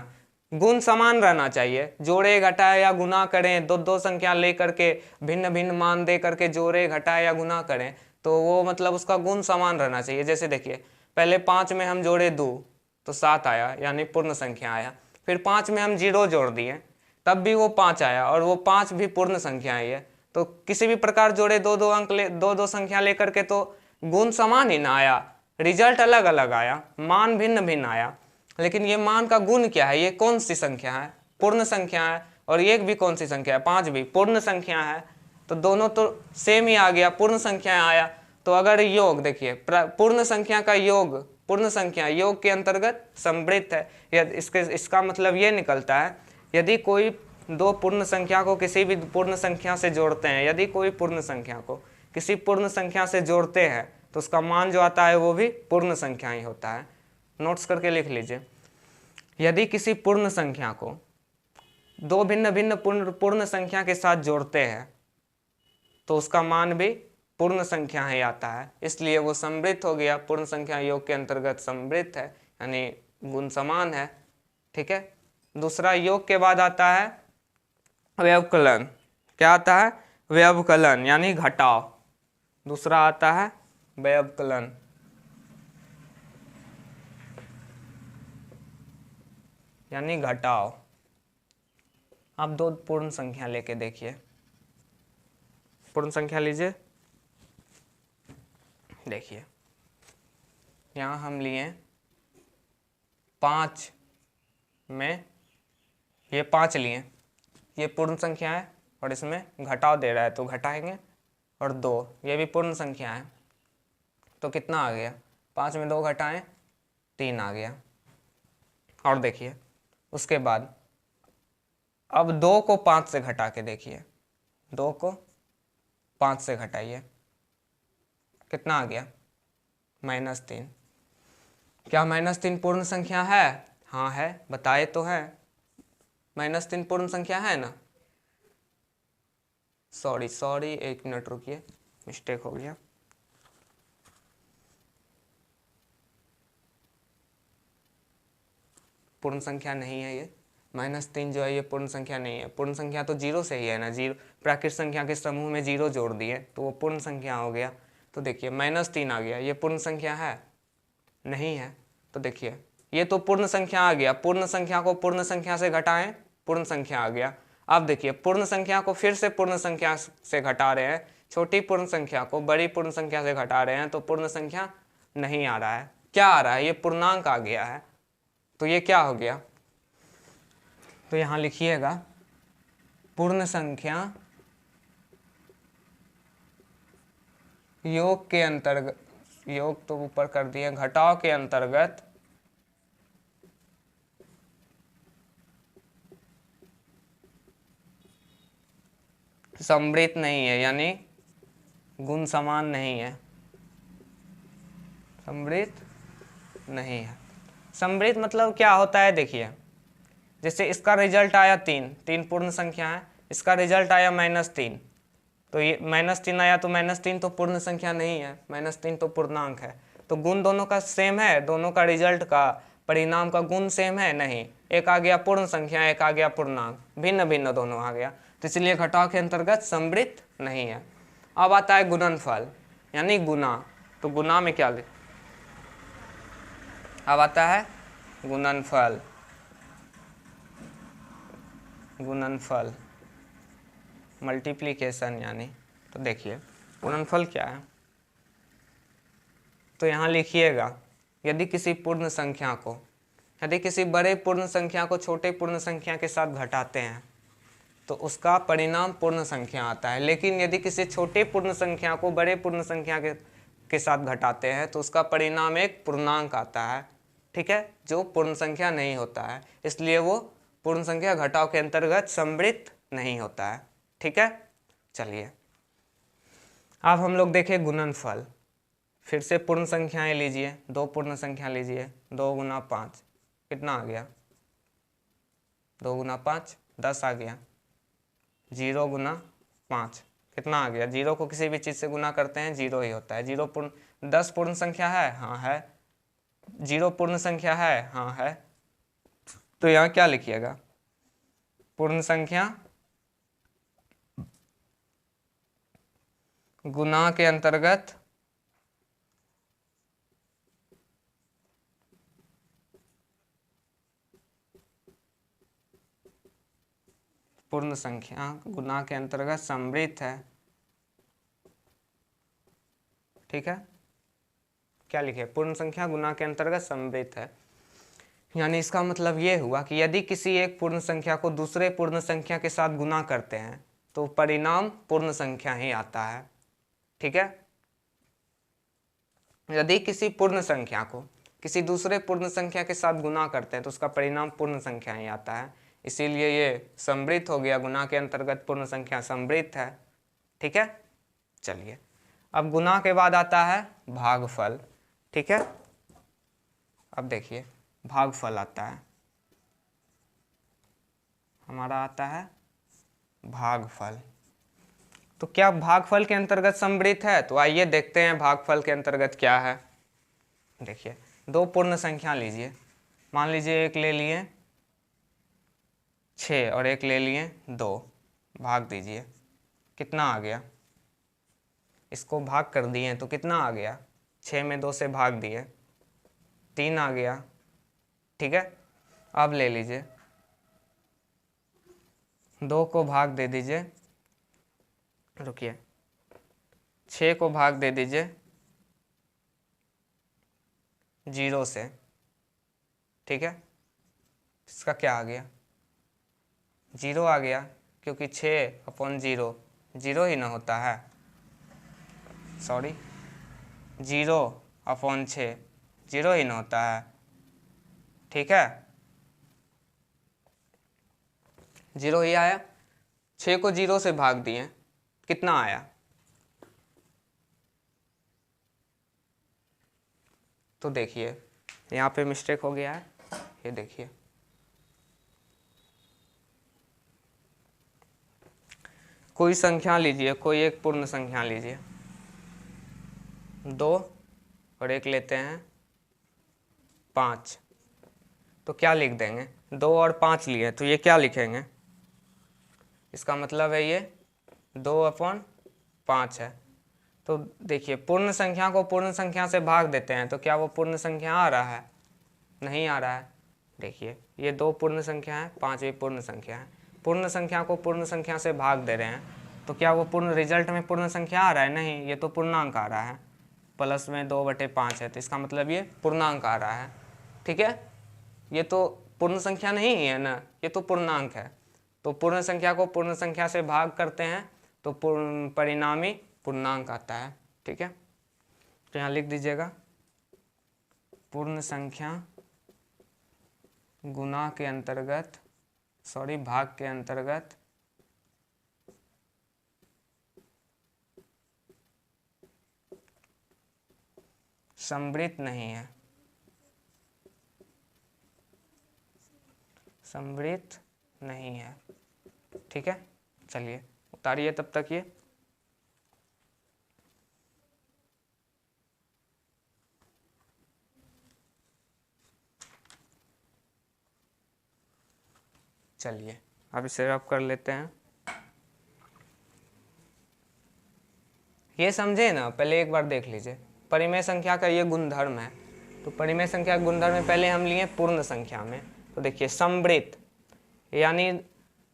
गुण समान रहना चाहिए, जोड़े घटाए या गुना करें, दो दो संख्या लेकर के भिन्न भिन्न मान दे करके जोड़े घटाए या गुना करें, तो वो मतलब उसका गुण समान रहना चाहिए। जैसे देखिए पहले 5 में हम जोड़े 2 तो 7 आया, यानी पूर्ण संख्या आया। फिर 5 में हम 0 जोड़ दिए तब भी वो 5 आया, और वो 5 भी पूर्ण संख्या ही है। तो किसी भी प्रकार जोड़े दो दो संख्या लेकर के तो गुण समान ही ना आया, रिजल्ट अलग अलग आया, मान भिन्न भिन्न आया। लेकिन ये मान का गुण क्या है, ये कौन सी संख्या है, पूर्ण संख्या है। और ये भी कौन सी संख्या है, 5 भी पूर्ण संख्या है। तो दोनों तो सेम ही आ गया, पूर्ण संख्या आया। तो अगर योग देखिए, पूर्ण संख्या का योग, पूर्ण संख्या योग के अंतर्गत समृद्ध है। इसका मतलब ये निकलता है, यदि कोई दो पूर्ण संख्या को किसी भी पूर्ण संख्या से जोड़ते हैं, यदि कोई पूर्ण संख्या को किसी पूर्ण संख्या से जोड़ते हैं, तो उसका मान जो आता है वो भी पूर्ण संख्या ही होता है। नोट्स करके लिख लीजिए, यदि किसी पूर्ण संख्या को दो भिन्न भिन्न पूर्ण संख्या के साथ जोड़ते हैं, तो उसका मान भी पूर्ण संख्या ही आता है, इसलिए वो समृद्ध हो गया। पूर्ण संख्या योग के अंतर्गत समृद्ध है, यानी गुण समान है। ठीक है। दूसरा, योग के बाद आता है व्यवकलन। क्या आता है? व्यवकलन यानी घटाव। दूसरा आता है व्यवकलन, यानी घटाव। आप दो पूर्ण संख्या लेके देखिए। पूर्ण संख्या लीजिए, देखिए यहाँ हम लिए 5 में, ये 5 लिए, ये पूर्ण संख्या है और इसमें घटाव दे रहा है तो घटाएंगे। और 2, ये भी पूर्ण संख्या है, तो कितना आ गया? 5 में 2 घटाएं 3 आ गया। और देखिए उसके बाद अब 2 को 5 से घटा के देखिए, 2 को 5 से घटाइए, कितना आ गया? -3। क्या -3 पूर्ण संख्या है? हाँ है, बताए तो है। -3 पूर्ण संख्या है ना? सॉरी 1 मिनट रुकिए, मिस्टेक हो गया। पूर्ण संख्या नहीं है ये, -3 जो है ये पूर्ण संख्या नहीं है। पूर्ण संख्या तो 0 से ही है ना, 0 प्राकृत संख्या के समूह में 0 जोड़ दिए तो वो पूर्ण संख्या हो गया। तो देखिए -3 आ गया, ये पूर्ण संख्या है? नहीं है। तो देखिए ये तो पूर्ण संख्या आ गया, पूर्ण संख्या को पूर्ण संख्या से घटाएं, पूर्ण संख्या आ गया। अब देखिए पूर्ण संख्या को फिर से पूर्ण संख्या से घटा रहे हैं, छोटी पूर्ण संख्या को बड़ी पूर्ण संख्या से घटा रहे हैं, तो पूर्ण संख्या नहीं आ रहा है। क्या आ रहा है? ये पूर्णांक आ गया है। तो ये क्या हो गया? तो यहां लिखिएगा पूर्ण संख्या योग के अंतर्गत, योग तो ऊपर कर दिए, घटाव के अंतर्गत समृद्ध नहीं है, यानी गुण समान नहीं है, समृद्ध नहीं है। समृद्ध मतलब क्या होता है? देखिए जैसे इसका रिजल्ट आया 3 पूर्ण संख्या है, इसका रिजल्ट आया -3, तो ये -3 आया, तो -3 तो पूर्ण संख्या नहीं है, -3 तो पूर्णांक है। तो गुण दोनों का सेम है, दोनों का रिजल्ट का परिणाम का गुण सेम है? नहीं, एक आ गया पूर्ण संख्या, एक आ गया पूर्णांक, भिन्न भिन्न दोनों आ गया, तो इसलिए घटाव के अंतर्गत समृद्ध नहीं है। अब आता है गुणनफल यानी गुना। तो गुना में क्या लिख, अब आता है गुणनफल, गुणनफल मल्टीप्लिकेशन यानी। तो देखिए गुणनफल क्या है, तो यहाँ लिखिएगा यदि किसी पूर्ण संख्या को, यदि किसी बड़े पूर्ण संख्या को छोटे पूर्ण संख्या के साथ घटाते हैं तो उसका परिणाम पूर्ण संख्या आता है, लेकिन यदि किसी छोटे पूर्ण संख्या को बड़े पूर्ण संख्या के साथ घटाते हैं तो उसका परिणाम एक पूर्णांक आता है। ठीक है, जो पूर्ण संख्या नहीं होता है, इसलिए वो पूर्ण संख्या घटाव के अंतर्गत समृद्ध नहीं होता है। ठीक है, चलिए अब हम लोग देखें गुणनफल। फिर से पूर्ण संख्याएं लीजिए, 2 पूर्ण संख्या लीजिए, 2 गुना 5 कितना आ गया? 2 गुना 5 10 आ गया। 0 गुना 5 कितना आ गया? 0 को किसी भी चीज़ से गुना करते हैं 0 ही होता है। 0 पूर्ण 10 पूर्ण संख्या है? हाँ है। 0 पूर्ण संख्या है? हाँ है। तो यहाँ क्या लिखिएगा? पूर्ण संख्या गुना के अंतर्गत पूर्ण संख्या गुना के अंतर्गत समृद्ध है। ठीक है, क्या लिखे? पूर्ण संख्या गुना के अंतर्गत समृद्ध है, यानी इसका मतलब ये हुआ कि यदि किसी एक पूर्ण संख्या को दूसरे पूर्ण संख्या के साथ गुना करते हैं तो परिणाम पूर्ण संख्या ही आता है। ठीक है, यदि किसी पूर्ण संख्या को किसी दूसरे पूर्ण संख्या के साथ गुना करते हैं तो उसका परिणाम पूर्ण संख्या ही आता है, इसीलिए ये समृद्ध हो गया, गुना के अंतर्गत पूर्ण संख्या समृद्ध है। ठीक है, चलिए अब गुना के बाद आता है भागफल। ठीक है, अब देखिए भागफल आता है, हमारा आता है भागफल। तो क्या भागफल के अंतर्गत सम्मिलित है? तो आइए देखते हैं भागफल के अंतर्गत क्या है। देखिए, दो पूर्ण संख्या लीजिए, मान लीजिए एक ले लिए 6 और एक ले लिए 2, भाग दीजिए, कितना आ गया? इसको भाग कर दिए तो कितना आ गया? 6 में 2 से भाग दिए, 3 आ गया। ठीक है, अब ले लीजिए 2 को भाग दे दीजिए, रुकिए 6 को भाग दे दीजिए 0 से। ठीक है, इसका क्या आ गया? 0 आ गया, क्योंकि 6/0 0 ही ना होता है, सॉरी 0/6 0 ही ना होता है। ठीक है, 0 ही आया। 6 को 0 से भाग दिए, कितना आया? तो देखिए यहाँ पे मिस्टेक हो गया है, ये देखिए कोई संख्या लीजिए, कोई एक पूर्ण संख्या लीजिए, 2 और एक लेते हैं 5, तो क्या लिख देंगे? 2 और 5 लिए तो ये क्या लिखेंगे? इसका मतलब है ये 2/5 है। तो देखिए पूर्ण संख्या को पूर्ण संख्या से भाग देते हैं तो क्या वो पूर्ण संख्या आ रहा है? नहीं आ रहा है। देखिए ये 2 पूर्ण संख्या है, 5 भी पूर्ण संख्या है, पूर्ण संख्या को पूर्ण संख्या से भाग दे रहे हैं तो क्या वो पूर्ण रिजल्ट में पूर्ण संख्या आ रहा है? नहीं, ये तो पूर्णांक आ रहा है, प्लस में 2/5 है, तो इसका मतलब ये पूर्णांक आ रहा है। ठीक है, ये तो पूर्ण संख्या नहीं है ना, ये तो पूर्णांक है। तो पूर्ण संख्या को पूर्ण संख्या से भाग करते हैं तो परिणामी पूर्णांक आता है। ठीक है, तो यहाँ लिख दीजिएगा पूर्ण संख्या गुणा के अंतर्गत, सॉरी भाग के अंतर्गत सम्मिलित नहीं है, सम्मिलित नहीं है। ठीक है, चलिए उतारिए तब तक ये। चलिए अब इसे रब कर लेते हैं। ये समझे ना, पहले एक बार देख लीजिए, परिमेय संख्या का ये गुणधर्म है। तो परिमेय संख्या गुणधर्म में पहले हम लिए पूर्ण संख्या में, तो देखिए सम्मिलित यानी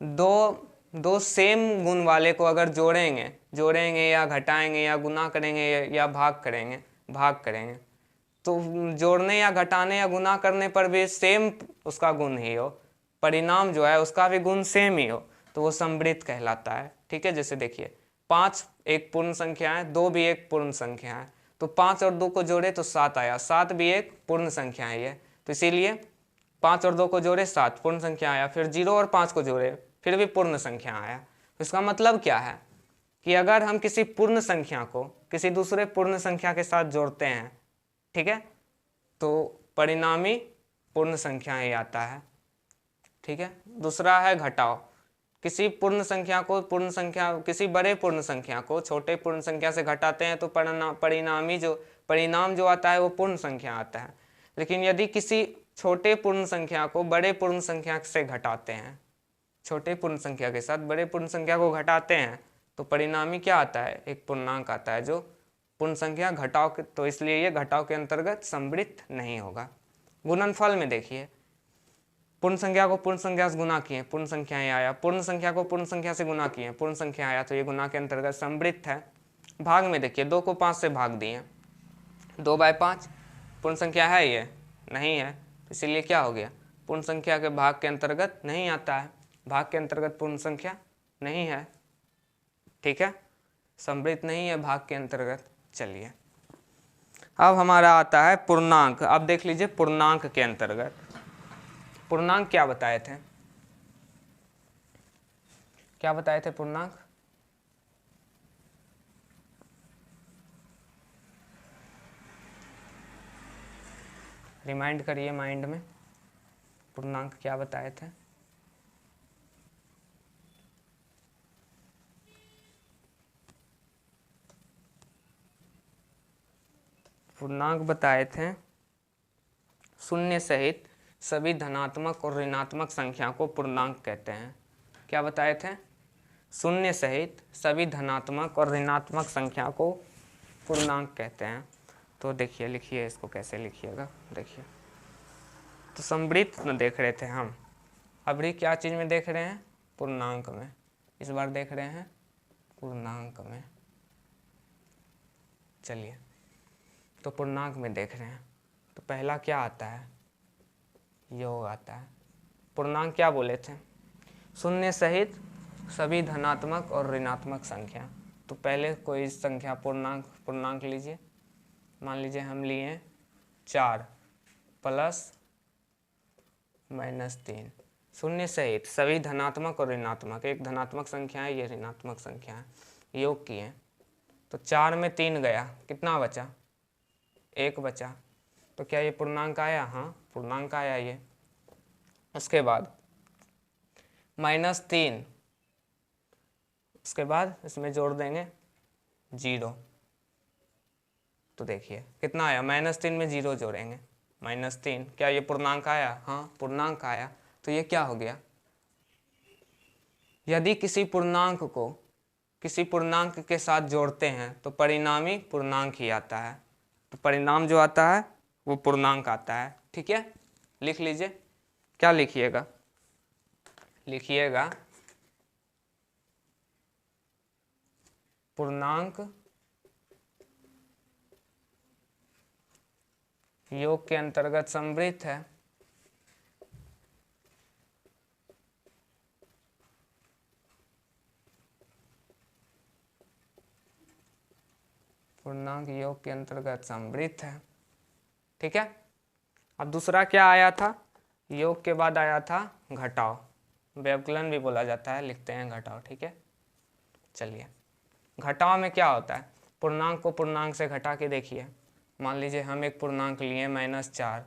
दो सेम गुण वाले को अगर जोड़ेंगे या घटाएंगे या गुना करेंगे या भाग करेंगे तो जोड़ने या घटाने या गुना करने पर भी सेम उसका गुण ही हो, परिणाम जो है उसका भी गुण सेम ही हो, तो वो सम्मिलित कहलाता है। ठीक है, जैसे देखिए 5 एक पूर्ण संख्या है, 2 भी एक पूर्ण संख्या है, तो 5 और 2 को जोड़े तो 7 आया, 7 भी एक पूर्ण संख्या है, तो इसीलिए 5 और 2 को जोड़े 7 पूर्ण संख्या आया। फिर 0 और 5 को जोड़े फिर भी पूर्ण संख्या आया। तो इसका मतलब क्या है कि अगर हम किसी पूर्ण संख्या को किसी दूसरे पूर्ण संख्या के साथ जोड़ते हैं, ठीक है, तो परिणामी पूर्ण संख्या ही आता है। ठीक है, दूसरा है घटाव, किसी पूर्ण संख्या को किसी बड़े पूर्ण संख्या को छोटे पूर्ण संख्या से घटाते हैं तो परिणाम जो आता है वो पूर्ण संख्या आता है। लेकिन यदि किसी छोटे पूर्ण संख्या को बड़े पूर्ण संख्या से घटाते हैं, छोटे पूर्ण संख्या के साथ बड़े पूर्ण संख्या को घटाते हैं तो परिणामी क्या आता है? एक पूर्णांक आता है जो पूर्ण संख्या तो इसलिए ये घटाव के अंतर्गत सम्मिलित नहीं होगा। गुणनफल में देखिए पूर्ण संख्या को पूर्ण संख्या से गुना किए, पूर्ण संख्या ही आया, पूर्ण संख्या को पूर्ण संख्या से गुना किए, पूर्ण संख्या आया, तो ये गुना के अंतर्गत सम्मिलित है। भाग में देखिए 2 को 5 से भाग दिए, 2/5 पूर्ण संख्या है ये? नहीं है, इसीलिए क्या हो गया? पूर्ण संख्या के भाग के अंतर्गत नहीं आता है, भाग के अंतर्गत पूर्ण संख्या नहीं है। ठीक है, सम्मिलित नहीं है भाग के अंतर्गत। चलिए अब हमारा आता है पूर्णांक। अब देख लीजिए पूर्णांक के अंतर्गत पूर्णांक क्या बताए थे? क्या बताए थे पूर्णांक? रिमाइंड करिए माइंड में, पूर्णांक क्या बताए थे? पूर्णांक बताए थे शून्य सहित सभी धनात्मक और ऋणात्मक संख्या को पूर्णांक कहते हैं। क्या बताए थे? शून्य सहित सभी धनात्मक और ऋणात्मक संख्या को पूर्णांक कहते हैं। तो देखिए, लिखिए इसको, कैसे लिखिएगा देखिए। तो समवृत्त में देख रहे थे हम, अभी क्या चीज़ में देख रहे हैं? पूर्णांक में। इस बार देख रहे हैं पूर्णांक में। चलिए, तो पूर्णांक में देख रहे हैं तो पहला क्या आता है? योग आता है। पूर्णांक क्या बोले थे? शून्य सहित सभी धनात्मक और ऋणात्मक संख्या। तो पहले कोई संख्या पूर्णांक लीजिए। मान लीजिए हम लिए 4 प्लस -3। शून्य सहित सभी धनात्मक और ऋणात्मक, एक धनात्मक संख्या है, ये ऋणात्मक संख्या है, योग किए तो 4 में 3 गया, कितना बचा? 1 बचा। तो क्या ये पूर्णांक आया? हाँ, पूर्णांक आया ये। उसके बाद -3, उसके बाद इसमें जोड़ देंगे 0। तो देखिए कितना आया? -3 में 0 जोड़ेंगे, -3। क्या ये पूर्णांक आया? हाँ, पूर्णांक आया। तो ये क्या हो गया? यदि किसी पूर्णांक को किसी पूर्णांक के साथ जोड़ते हैं तो परिणामी पूर्णांक ही आता है। तो परिणाम जो आता है वो पूर्णांक आता है। ठीक है, लिख लीजिए। क्या लिखिएगा? लिखिएगा पूर्णांक योग के अंतर्गत समवृत्त है। पूर्णांक योग के अंतर्गत समवृत्त है। ठीक है। अब दूसरा क्या आया था? योग के बाद आया था घटाव, व्यवकलन भी बोला जाता है, लिखते हैं घटाव। ठीक है, चलिए घटाव में क्या होता है? पूर्णांक को पूर्णांक से घटा के देखिए। मान लीजिए हम एक पूर्णांक लिए -4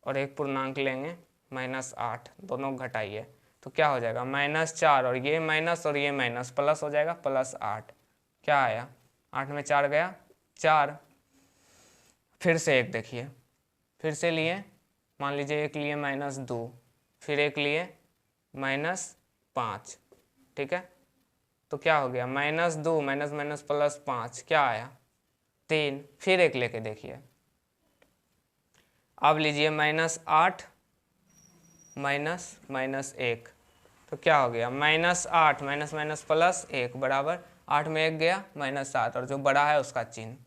और एक पूर्णांक लेंगे -8, दोनों घटाइए तो क्या हो जाएगा? -4 और ये माइनस और ये माइनस प्लस हो जाएगा, +8। क्या आया? 8 में 4 गया, 4। फिर से एक देखिए, फिर से लिए, मान लीजिए एक लिए -2, फिर एक लिए -5। ठीक है, तो क्या हो गया? -2 माइनस +5, क्या आया? 3। फिर एक लेके देखिए, अब लीजिए -8 -1, तो क्या हो गया? -8 माइनस +1 बराबर 8 में 1 गया -7, और जो बड़ा है उसका चिन्ह।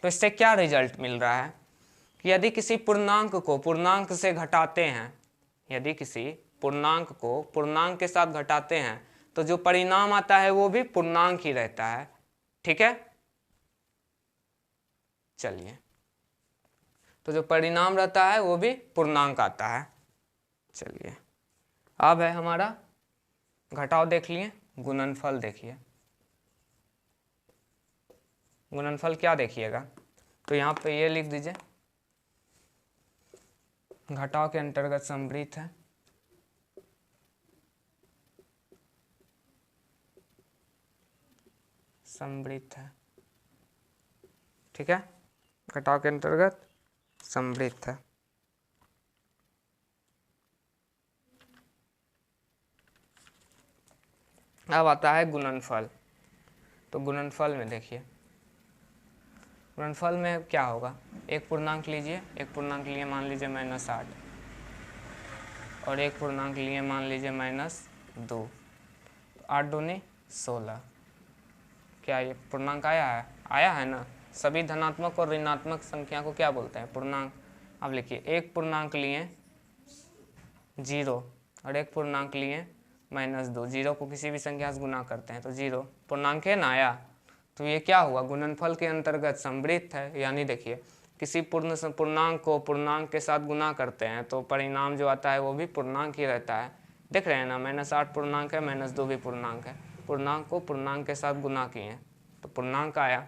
तो इससे क्या रिजल्ट मिल रहा है कि यदि किसी पूर्णांक को पूर्णांक से घटाते हैं, यदि किसी पूर्णांक को पूर्णांक के साथ घटाते हैं तो जो परिणाम आता है वो भी पूर्णांक ही रहता है। ठीक है, चलिए, तो जो परिणाम रहता है वो भी पूर्णांक आता है। चलिए, अब है हमारा घटाव देख लिए, गुणनफल देखिए। गुणनफल क्या देखिएगा? तो यहाँ पे ये लिख दीजिए, घटाव के अंतर्गत समवृत्त है। समवृत्त है। ठीक है, घटाव के अंतर्गत समवृत्त है। अब आता है गुणनफल। तो गुणनफल में देखिए, गुणनफल में क्या होगा? एक पूर्णांक लीजिए, एक पूर्णांक लिए मान लीजिए -8 और एक पूर्णांक लिए मान लीजिए -2, 8 दूनी 16। क्या ये पूर्णांक आया है? आया है ना। सभी धनात्मक और ऋणात्मक संख्या को क्या बोलते हैं? पूर्णांक। अब लिखिए, एक पूर्णांक लिए 0 और एक पूर्णांक लिए -2। 0 को किसी भी संख्या से गुना करते हैं तो 0 पूर्णांक है ना, आया। तो ये क्या हुआ? गुणनफल के अंतर्गत समवृत्त है। यानी देखिए, किसी पूर्णांक को पूर्णांक के साथ गुना करते हैं तो परिणाम जो आता है वो भी पूर्णांक ही रहता है। देख रहे हैं ना, -8 पूर्णांक है, -2 भी पूर्णांक है। पूर्णांक को पूर्णांक के साथ गुना किए तो पूर्णांक आया।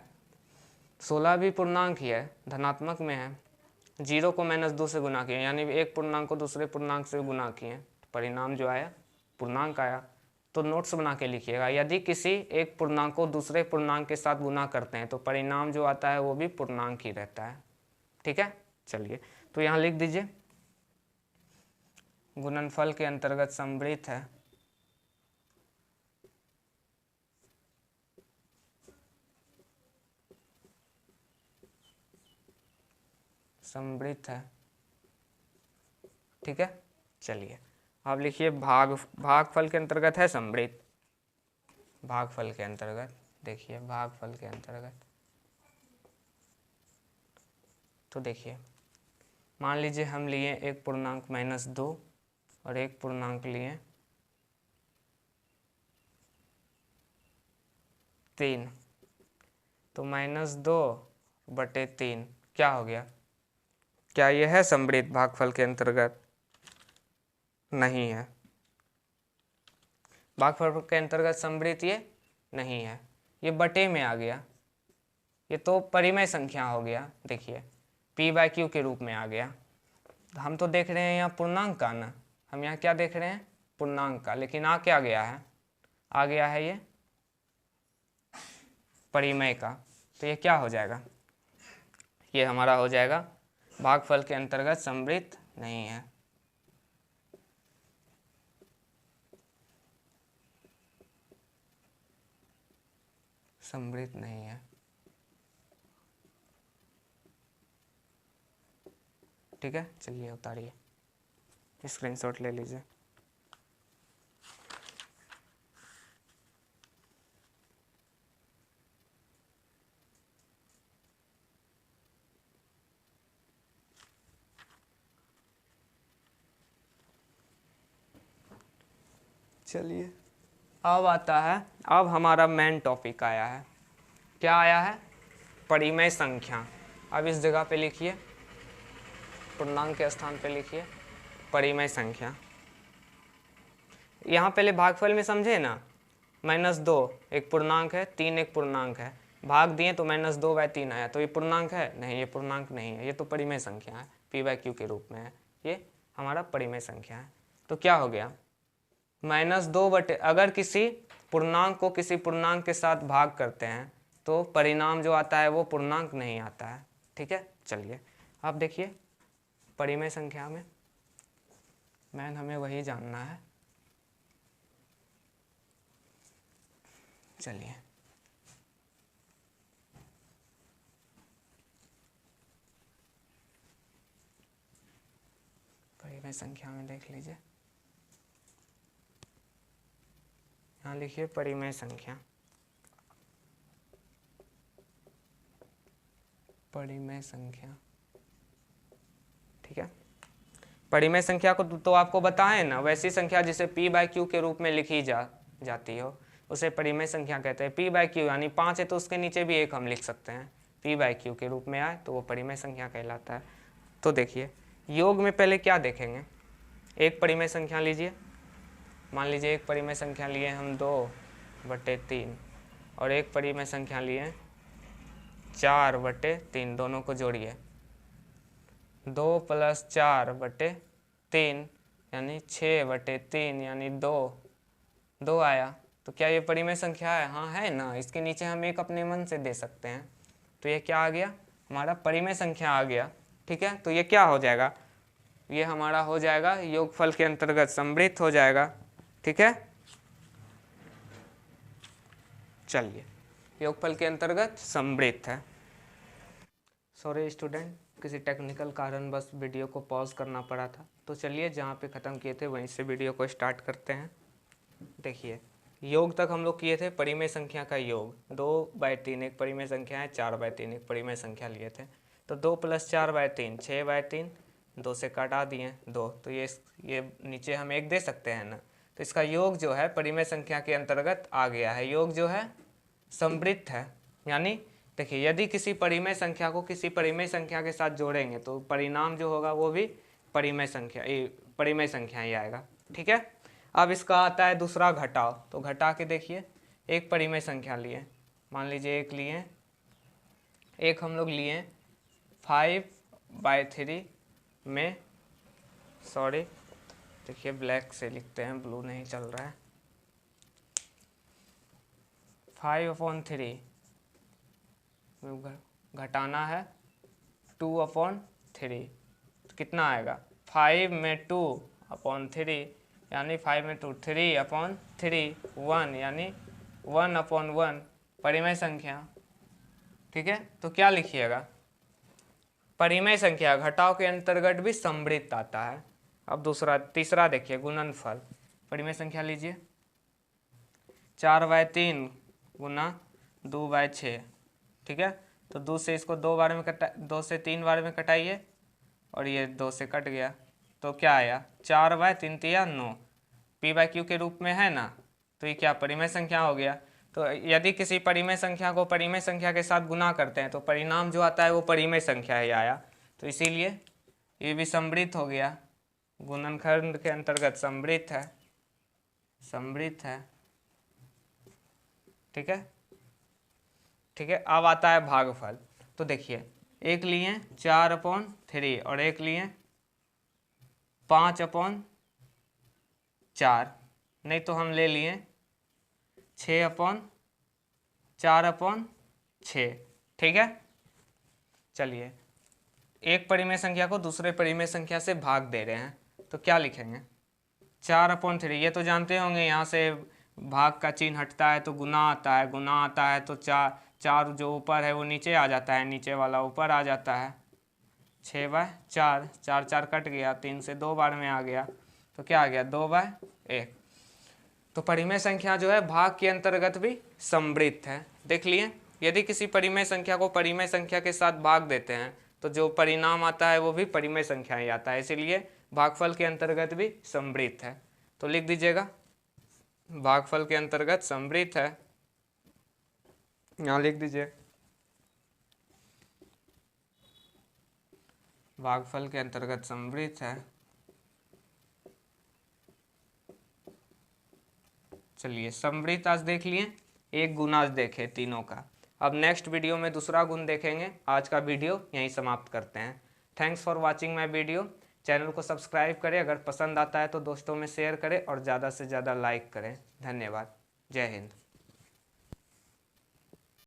16 भी पूर्णांक ही है, धनात्मक में है। 0 को -2 से गुना किए, यानी एक पूर्णांक को दूसरे पूर्णांक से गुना किए, परिणाम जो आया पूर्णांक आया। तो नोट्स बना के लिखिएगा, यदि किसी एक पूर्णांक को दूसरे पूर्णांक के साथ गुना करते हैं तो परिणाम जो आता है वो भी पूर्णांक ही रहता है। ठीक है, चलिए तो यहाँ लिख दीजिए गुणनफल के अंतर्गत समवृत्त है, समवृत्त है, ठीक है। चलिए आप लिखिए भागफल के अंतर्गत है समवृत्त, भागफल के अंतर्गत, देखिए भागफल के अंतर्गत, तो देखिए मान लीजिए हम लिए 1.-2 और 1.3, तो -2/3 क्या हो गया? क्या ये है समवृत्त भागफल के अंतर्गत? नहीं है, भागफल के अंतर्गत समवृत्त ये नहीं है, ये बटे में आ गया, ये तो परिमेय संख्या हो गया, देखिए p/q के रूप में आ गया। हम तो देख रहे हैं यहाँ पूर्णांक का ना, हम यहाँ क्या देख रहे हैं? पूर्णांक का, लेकिन आ क्या गया है? आ गया है ये परिमेय का, तो ये क्या हो जाएगा? ये हमारा हो जाएगा भागफल के अंतर्गत समवृत्त नहीं है। समवृत्त नहीं है, ठीक है। चलिए उतारिए, स्क्रीनशॉट ले लीजिए। चलिए अब आता है, अब हमारा मेन टॉपिक आया है, क्या आया है? परिमेय संख्या। अब इस जगह पे लिखिए, पूर्णांक के स्थान पे लिखिए परिमेय संख्या। यहाँ पहले भागफल में समझे ना, -2 एक पूर्णांक है, 3 एक पूर्णांक है, भाग दिए तो -2/3 आया, तो ये पूर्णांक है? नहीं, ये पूर्णांक नहीं है, ये तो परिमेय संख्या है, p/q के रूप में है, ये हमारा परिमेय संख्या है। तो क्या हो गया? -2 अगर किसी पूर्णांक को किसी पूर्णांक के साथ भाग करते हैं तो परिणाम जो आता है वो पूर्णांक नहीं आता है, ठीक है। चलिए आप देखिए परिमेय संख्या में मैन हमें वही जानना है। चलिए परिमेय संख्या में देख लीजिए, यहाँ लिखिए परिमेय संख्या, परिमेय संख्या, ठीक है। परिमेय संख्या को तो आपको बताएं ना, वैसी संख्या जिसे p/q के रूप में लिखी जाती हो उसे परिमेय संख्या कहते हैं। p/q यानी 5 है तो उसके नीचे भी 1 हम लिख सकते हैं, p/q के रूप में आए तो वो परिमेय संख्या कहलाता है। तो देखिए योग में पहले क्या देखेंगे, एक परिमेय संख्या लीजिए, मान लीजिए एक परिमेय संख्या लिए हम 2/3 और एक परिमेय संख्या लिए 4/3, दोनों को जोड़िए, 2 + 4/3 यानी 6/3 यानी 2 आया। तो क्या ये परिमेय संख्या है? हाँ है ना, इसके नीचे हम एक अपने मन से दे सकते हैं, तो ये क्या आ गया? हमारा परिमेय संख्या आ गया, ठीक है। तो ये क्या हो जाएगा? ये हमारा हो जाएगा योगफल के अंतर्गत समवृत्त हो जाएगा, ठीक है। चलिए योगफल के अंतर्गत समवृत्त है। सॉरी स्टूडेंट, किसी टेक्निकल कारण बस वीडियो को पॉज करना पड़ा था, तो चलिए जहाँ पे ख़त्म किए थे वहीं से वीडियो को स्टार्ट करते हैं। देखिए योग तक हम लोग किए थे परिमेय संख्या का योग, 2/3 एक परिमेय संख्या है, 4/3 एक परिमेय संख्या लिए थे, तो 2 + 4/3 6/3, 2 से काटा दिए 2, तो ये नीचे हम 1 दे सकते हैं ना, तो इसका योग जो है परिमेय संख्या के अंतर्गत आ गया है, योग जो है समवृत्त है। यानी देखिए यदि किसी परिमेय संख्या को किसी परिमेय संख्या के साथ जोड़ेंगे तो परिणाम जो होगा वो भी परिमेय संख्या ही आएगा, ठीक है। अब इसका आता है दूसरा घटाव, तो घटा के देखिए एक परिमेय संख्या लिए, मान लीजिए एक हम लोग लिए 5/3 में, सॉरी देखिए ब्लैक से लिखते हैं, ब्लू नहीं चल रहा है, 5/3 घटाना है 2/3, तो कितना आएगा 5 में 2/3 यानी 5 में 2 3/3, 1 यानी 1/1 परिमेय संख्या। ठीक है, तो क्या लिखिएगा, परिमेय संख्या घटाव के अंतर्गत भी समृद्ध आता है। अब तीसरा देखिए गुणनफल। परिमेय संख्या लीजिए 4/3 गुना 2/6। ठीक है, तो 2 से इसको 2 से 3 बार में कटाइए और ये 2 से कट गया, तो क्या आया 4/3 या 9 p/q के रूप में है ना, तो ये क्या परिमेय संख्या हो गया। तो यदि किसी परिमेय संख्या को परिमेय संख्या के साथ गुना करते हैं तो परिणाम जो आता है वो परिमेय संख्या ही आया, तो इसीलिए ये भी समृद्ध हो गया, गुणनखंड के अंतर्गत समृद्ध है, समृद्ध है। ठीक है, ठीक है। अब आता है भागफल। तो देखिए एक लिए 4/3 और एक लिए 5/4, नहीं तो हम ले लिए 6/4/6। ठीक है, चलिए एक परिमेय संख्या को दूसरे परिमेय संख्या से भाग दे रहे हैं, तो क्या लिखेंगे 4/3, ये तो जानते होंगे यहाँ से भाग का चिन्ह हटता है तो गुना आता है, गुना आता है तो 4 जो ऊपर है वो नीचे आ जाता है, नीचे वाला ऊपर आ जाता है, 6/4, 4 कट गया, 3 से 2 बार में आ गया, तो क्या आ गया 2/1। तो परिमेय संख्या जो है भाग के अंतर्गत भी समृद्ध है। देख लिए, यदि किसी परिमेय संख्या को परिमेय संख्या के साथ भाग देते हैं तो जो परिणाम आता है वो भी परिमेय संख्या ही आता है, इसीलिए भागफल के अंतर्गत भी समृद्ध है। तो लिख दीजिएगा भागफल के अंतर्गत समृद्ध है, यहाँ लिख दीजिए भागफल के अंतर्गत समृद्ध है। चलिए समृद्ध आज देख लिए, एक गुण आज देखे तीनों का। अब नेक्स्ट वीडियो में दूसरा गुण देखेंगे। आज का वीडियो यहीं समाप्त करते हैं। Thanks for watching my video. Channel को सब्सक्राइब करें, अगर पसंद आता है तो दोस्तों में शेयर करें और ज़्यादा से ज़्यादा लाइक करें। धन्यवाद। जय हिंद।